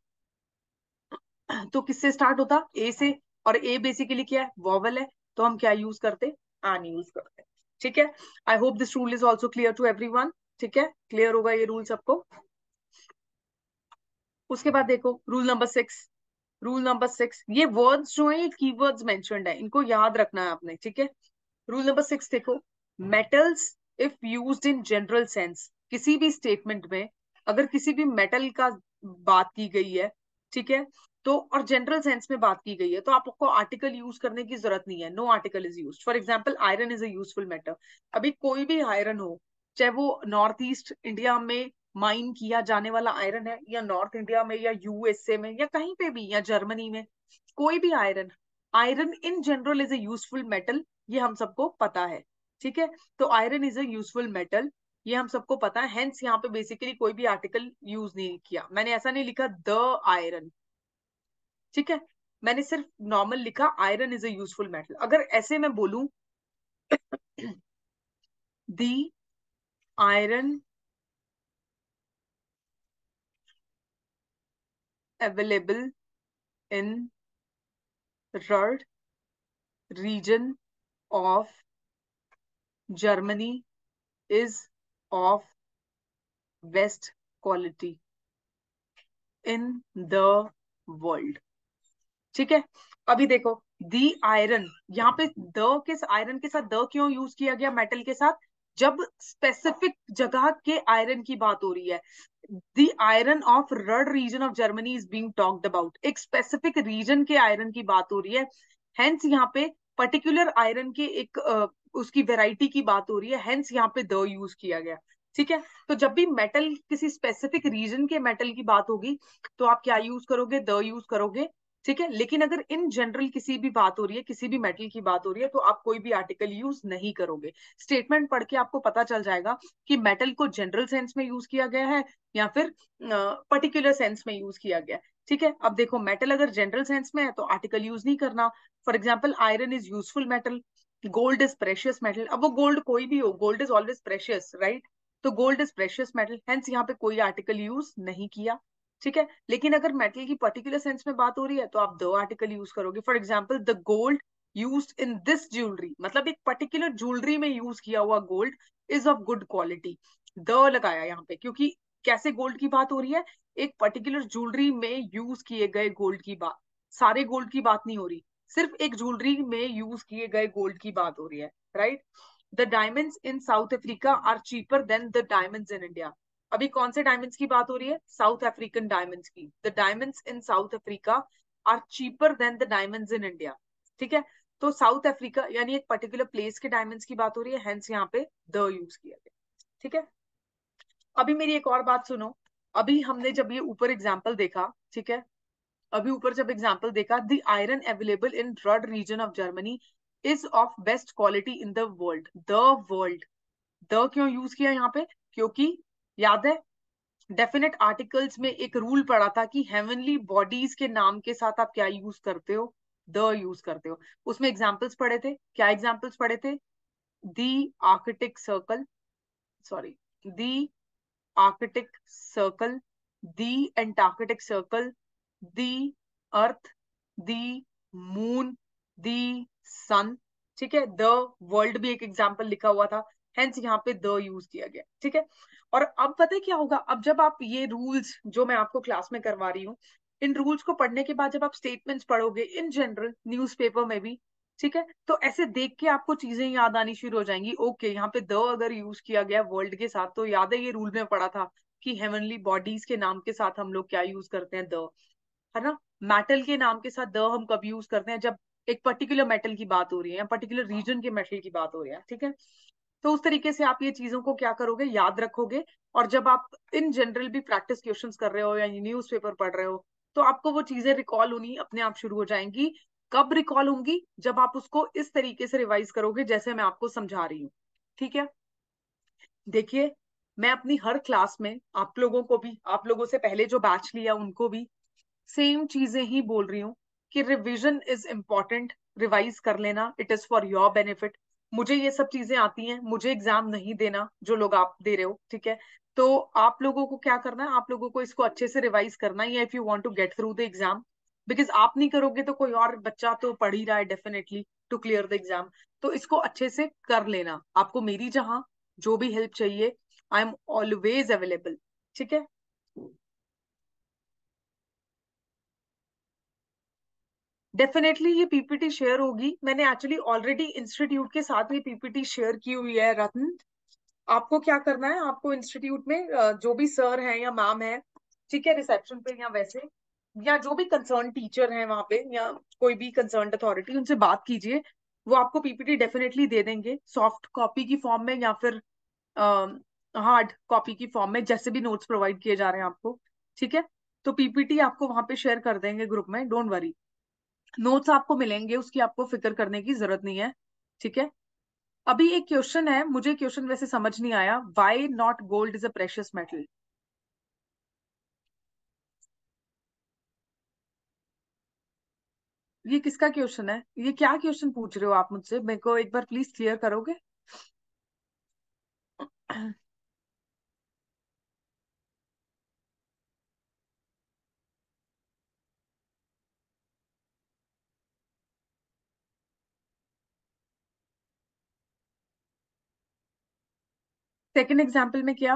तो किससे स्टार्ट होता? ए से, और ए बेसिकली क्या है? वॉवल है, तो हम क्या यूज करते? एन यूज करते, ठीक है। I hope this rule is also clear to everyone, ठीक है, क्लियर होगा ये रूल सबको। उसके बाद देखो रूल नंबर 6। रूल नंबर 6, ये वर्ड्स जो है कीवर्ड्स मेंशन्ड है, इनको याद रखना है आपने, ठीक है। रूल नंबर 6 देखो, metals if used in general sense, किसी भी स्टेटमेंट में अगर किसी भी मेटल का बात की गई है, ठीक है, तो और जनरल सेंस में बात की गई है, तो आपको आर्टिकल यूज करने की जरूरत नहीं है। No article is used. For example iron is a useful metal. अभी कोई भी आयरन हो, चाहे वो नॉर्थ ईस्ट इंडिया में माइन किया जाने वाला आयरन है, या नॉर्थ इंडिया में, या यूएसए में, या कहीं पे भी, या जर्मनी में, कोई भी iron, iron in general is a useful metal, ये हम सबको पता है, ठीक है। तो iron is a useful metal, ये हम सबको पता है। हेंस यहाँ पे बेसिकली कोई भी आर्टिकल यूज नहीं किया, मैंने ऐसा नहीं लिखा द आयरन, ठीक है, मैंने सिर्फ नॉर्मल लिखा iron is a useful metal. अगर ऐसे मैं बोलूं the iron available in Ruhr region of Germany is of best quality in the world, ठीक है। अभी देखो दी आयरन, यहाँ पे द के आयरन के साथ द क्यों यूज किया गया मेटल के साथ? जब स्पेसिफिक जगह के आयरन की बात हो रही है, the iron of Ruhr region of Germany is being talked about, एक स्पेसिफिक रीजन के आयरन की बात हो रही है, हेंस यहाँ पे पर्टिकुलर आयरन के एक उसकी वेराइटी की बात हो रही है, हेंस यहाँ पे द यूज किया गया। ठीक है, तो जब भी मेटल किसी स्पेसिफिक रीजन के मेटल की बात होगी तो आप क्या यूज करोगे? द यूज करोगे। ठीक है, लेकिन अगर इन जनरल किसी भी बात हो रही है, किसी भी मेटल की बात हो रही है, तो आप कोई भी आर्टिकल यूज नहीं करोगे। स्टेटमेंट पढ़ के आपको पता चल जाएगा कि मेटल को जनरल सेंस में यूज किया गया है या फिर पर्टिकुलर सेंस में यूज किया गया है। ठीक है, अब देखो मेटल अगर जनरल सेंस में है तो आर्टिकल यूज नहीं करना। For example iron is useful metal, gold is precious metal. अब वो गोल्ड कोई भी हो, gold is always precious, right? तो gold is precious metal, hence यहाँ पे कोई आर्टिकल यूज नहीं किया। ठीक है, लेकिन अगर मेटल की पर्टिकुलर सेंस में बात हो रही है तो आप दो आर्टिकल यूज करोगे। For example the gold use in this jewellery, मतलब एक पर्टिकुलर ज्वेलरी में यूज किया हुआ gold is of good quality, the लगाया यहाँ पे, क्योंकि कैसे गोल्ड की बात हो रही है? एक पर्टिकुलर ज्वेलरी में यूज किए गए गोल्ड की बात, सारे गोल्ड की बात नहीं हो रही, सिर्फ एक ज्वेलरी में यूज किए गए गोल्ड की बात हो रही है, right? The diamonds in South Africa are cheaper than the diamonds in India. अभी कौन से डायमंड्स की बात हो रही है? साउथ अफ्रीकन डायमंड्स की। The diamonds in South Africa are cheaper than the diamonds in India. ठीक है, तो साउथ अफ्रीका यानी एक पर्टिकुलर प्लेस के डायमंड्स की बात हो रही है, हेंस यहाँ पे द यूज किया गया। ठीक है, अभी मेरी एक और बात सुनो। अभी हमने जब ये ऊपर एग्जाम्पल देखा, ठीक है, अभी ऊपर जब एग्जाम्पल देखा, the iron available in Ruhr region of Germany is of best quality in the world. The world, the क्यों यूज किया यहाँ पे? क्योंकि याद है डेफिनेट आर्टिकल्स में एक रूल पड़ा था कि हेवनली बॉडीज के नाम के साथ आप क्या यूज करते हो? द यूज करते हो। उसमें एग्जाम्पल्स पढ़े थे, क्या एग्जाम्पल्स पढ़े थे? दी आर्किटिक सर्कल, सॉरी, दी आर्किटिक सर्कल, दी एंटार्कटिक सर्कल, दी अर्थ, दी मून, दी सन। ठीक है, द वर्ल्ड भी एक एग्जाम्पल लिखा हुआ था, हेंस यहाँ पे द यूज किया गया। ठीक है, और अब पता है क्या होगा? अब जब आप ये रूल्स जो मैं आपको क्लास में करवा रही हूँ, इन रूल्स को पढ़ने के बाद जब आप स्टेटमेंट्स पढ़ोगे इन जनरल न्यूज़पेपर में भी, ठीक है, तो ऐसे देख के आपको चीजें याद आनी शुरू हो जाएंगी। ओके, यहाँ पे द अगर यूज किया गया वर्ल्ड के साथ, तो याद है ये रूल में पढ़ा था कि हेवनली बॉडीज के नाम के साथ हम लोग क्या यूज करते हैं? द, है ना? मेटल के नाम के साथ द हम कब यूज करते हैं? जब एक पर्टिकुलर मेटल की बात हो रही है या पर्टिकुलर रीजन के मेटल की बात हो रही है। ठीक है, तो उस तरीके से आप ये चीजों को क्या करोगे? याद रखोगे। और जब आप इन जनरल भी प्रैक्टिस क्वेश्चंस कर रहे हो या न्यूज पेपर पढ़ रहे हो, तो आपको वो चीजें रिकॉल होनी अपने आप शुरू हो जाएंगी। कब रिकॉल होंगी? जब आप उसको इस तरीके से रिवाइज करोगे जैसे मैं आपको समझा रही हूँ। ठीक है, देखिए, मैं अपनी हर क्लास में आप लोगों को भी, आप लोगों से पहले जो बैच लिया उनको भी सेम चीजें ही बोल रही हूँ कि रिवीजन इज इम्पोर्टेंट। रिवाइज कर लेना, it is for your benefit. मुझे ये सब चीजें आती हैं, मुझे एग्जाम नहीं देना जो लोग आप दे रहे हो। ठीक है, तो आप लोगों को क्या करना है? आप लोगों को इसको अच्छे से रिवाइज करना है, if you want to get through the exam. Because आप नहीं करोगे तो कोई और बच्चा तो पढ़ ही रहा है definitely to clear the exam. तो इसको अच्छे से कर लेना। आपको मेरी जहां जो भी हेल्प चाहिए, आई एम ऑलवेज अवेलेबल। ठीक है, डेफिनेटली ये पीपीटी शेयर होगी। मैंने एक्चुअली ऑलरेडी इंस्टीट्यूट के साथ ये पीपीटी शेयर की हुई है रत्न। आपको क्या करना है? आपको इंस्टीट्यूट में जो भी सर हैं या मैम है, ठीक है, रिसेप्शन पे या वैसे, या जो भी कंसर्न टीचर हैं वहां पे, या कोई भी कंसर्न अथॉरिटी, उनसे बात कीजिए। वो आपको पीपीटी डेफिनेटली दे देंगे सॉफ्ट कॉपी की फॉर्म में या फिर हार्ड कॉपी की फॉर्म में, जैसे भी नोट्स प्रोवाइड किए जा रहे हैं आपको। ठीक है, तो पीपीटी आपको वहां पे शेयर कर देंगे ग्रुप में, डोंट वरी। नोट्स आपको मिलेंगे, उसकी आपको फिक्र करने की जरूरत नहीं है। ठीक है, अभी एक क्वेश्चन है, मुझे क्वेश्चन वैसे समझ नहीं आया, why not gold is a precious metal? ये किसका क्वेश्चन है? ये क्या क्वेश्चन पूछ रहे हो आप मुझसे? मेरे को एक बार प्लीज क्लियर करोगे? सेकंड एग्जाम्पल में क्या?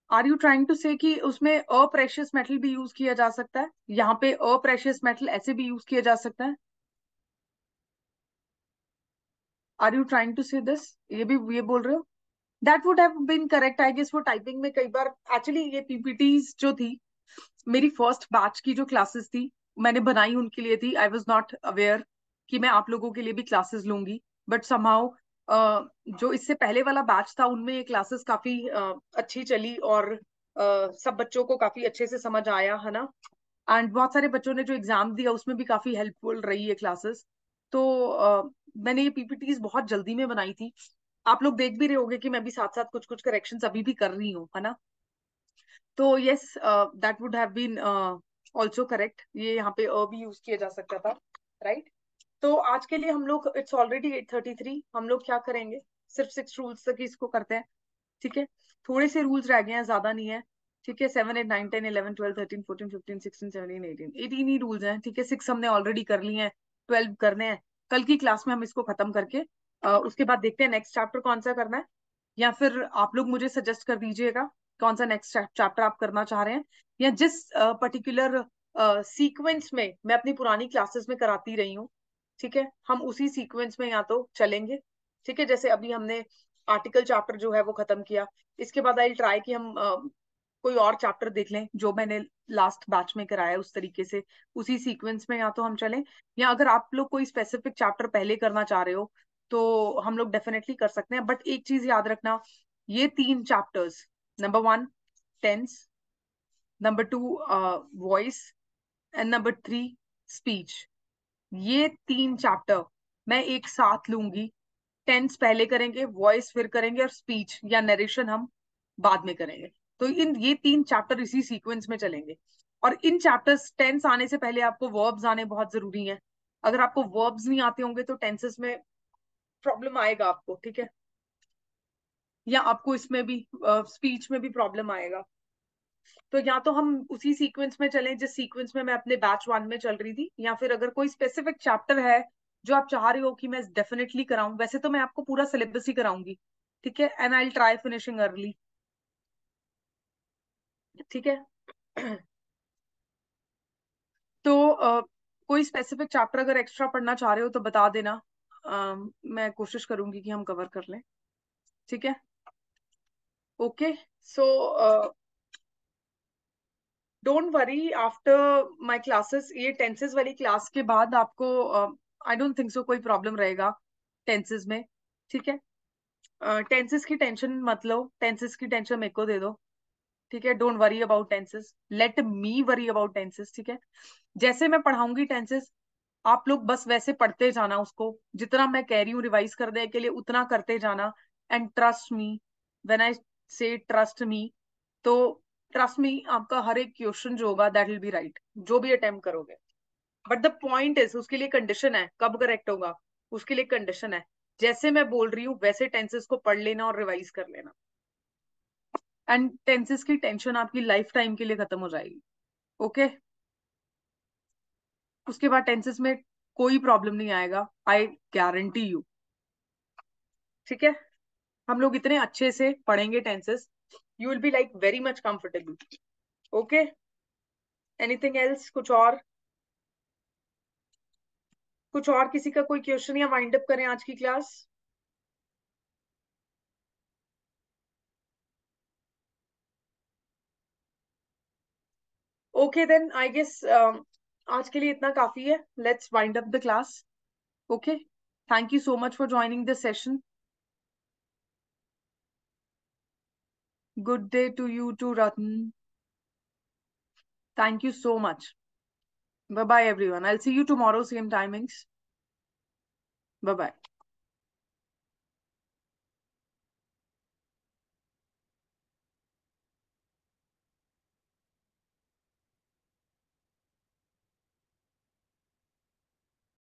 आर यू ट्राइंग टू से कि उसमें अप्रेशियस मेटल भी यूज किया जा सकता है, यहाँ पे अप्रेशियस मेटल ऐसे भी यूज किया जा सकता है? Are you trying to say this, ये बोल रहे हो? That would have been correct I guess. वो टाइपिंग में कई बार एक्चुअली ये पीपीटीज जो थी, मेरी फर्स्ट बैच की जो क्लासेस थी मैंने बनाई उनके लिए थी। आई वॉज नॉट अवेयर कि मैं आप लोगों के लिए भी क्लासेस लूंगी, बट समहाउ जो इससे पहले वाला बैच था उनमें ये क्लासेस काफी अच्छी चली और सब बच्चों को काफी अच्छे से समझ आया, है ना। एंड बहुत सारे बच्चों ने जो एग्जाम दिया उसमें भी काफी हेल्पफुल रही है क्लासेस। तो मैंने ये पीपीटीज बहुत जल्दी में बनाई थी। आप लोग देख भी रहे होगे कि मैं भी साथ साथ कुछ कुछ करेक्शंस अभी भी कर रही हूँ, है ना। तो yes, that would have been also correct, ये यहाँ पे भी यूज किया जा सकता था, राइट। तो आज के लिए हम लोग, इट्स ऑलरेडी 8:33, हम लोग क्या करेंगे, सिर्फ 6 रूल्स तक ही इसको करते हैं, ठीक है। थोड़े से रूल्स रह गए हैं, ज्यादा नहीं है, ठीक है। 7, 8, 9, 10, 11, 12, 13, 14, 15, 16, 17, 18 ही रूल्स हैं, ठीक है। 6 हमने ऑलरेडी कर लिए हैं, 12 करने हैं। कल की क्लास में हम इसको खत्म करके उसके बाद देखते हैं नेक्स्ट चैप्टर कौन सा करना है, या फिर आप लोग मुझे सजेस्ट कर दीजिएगा कौन सा नेक्स्ट चैप्टर आप करना चाह रहे हैं, या जिस पर्टिकुलर सीक्वेंस में मैं अपनी पुरानी क्लासेस में कराती रही हूँ, ठीक है, हम उसी सीक्वेंस में या तो चलेंगे, ठीक है। जैसे अभी हमने आर्टिकल चैप्टर जो है वो खत्म किया, इसके बाद आई ट्राई कि हम कोई और चैप्टर देख लें जो मैंने लास्ट बैच में कराया, उस तरीके से उसी सीक्वेंस में या तो हम चलें, या अगर आप लोग कोई स्पेसिफिक चैप्टर पहले करना चाह रहे हो तो हम लोग डेफिनेटली कर सकते हैं। बट एक चीज याद रखना, ये 3 chapters, number 1 tense, number 2 voice, and number 3 speech, ये 3 चैप्टर मैं एक साथ लूंगी। टेंस पहले करेंगे, वॉइस फिर करेंगे, और स्पीच या नरेशन हम बाद में करेंगे। तो इन ये 3 चैप्टर इसी सीक्वेंस में चलेंगे। और इन चैप्टर्स, टेंस आने से पहले आपको वर्ब्स आने बहुत जरूरी हैं। अगर आपको वर्ब्स नहीं आते होंगे तो टेंसेस में प्रॉब्लम आएगा आपको, ठीक है, या आपको इसमें भी स्पीच में भी प्रॉब्लम आएगा। तो या तो हम उसी सीक्वेंस में चलें जिस सीक्वेंस में मैं अपने बैच 1 में चल रही थी, या फिर अगर कोई स्पेसिफिक चैप्टर है जो आप चाह रहे हो कि मैं डेफिनेटली कराऊं, वैसे तो मैं आपको पूरा सिलेबस ही कराऊंगी, ठीक है, and I try finishing early, ठीक है। तो कोई स्पेसिफिक चैप्टर अगर एक्स्ट्रा पढ़ना चाह रहे हो तो बता देना, मैं कोशिश करूंगी कि हम कवर कर लें, ठीक है। Okay, so don't worry, after my classes, ये टेंसेस वाली क्लास के बाद आपको आई डोंट थिंक सो कोई प्रॉब्लम रहेगा टेंसेस में, ठीक है। टेंसेस की टेंशन मत लो, टेंसेस की टेंशन मेरे को दे दो, ठीक है। Don't worry about tenses, let me worry about tenses, ठीक है। जैसे मैं पढ़ाऊंगी टेंसेस, आप लोग बस वैसे पढ़ते जाना उसको, जितना मैं कह रही हूँ रिवाइज करने के लिए उतना करते जाना। And trust me, when I से ट्रस्ट मी, तो ट्रस्ट मी, आपका हर एक क्वेश्चन जो होगा दैट विल बी राइट, जो भी अटेम्प्ट करोगे। बट द पॉइंट इज, उसके लिए कंडीशन है, कब करेक्ट होगा उसके लिए कंडीशन है। जैसे मैं बोल रही हूँ वैसे टेंसेस को पढ़ लेना और रिवाइज कर लेना, एंड टेंसेस की टेंशन आपकी लाइफ टाइम के लिए खत्म हो जाएगी, ओके। उसके बाद टेंसेस में कोई प्रॉब्लम नहीं आएगा, आई गारंटी यू, ठीक है। हम लोग इतने अच्छे से पढ़ेंगे tenses, you will be like very much comfortable, okay. Anything else, कुछ और किसी का कोई क्वेश्चन, या वाइंड अप करें आज की class? Okay then I guess आज के लिए इतना काफी है, let's wind up the class, okay. Thank you so much for joining this session, good day to you too Ratna, thank you so much, bye bye everyone, I will see you tomorrow same timings, bye bye.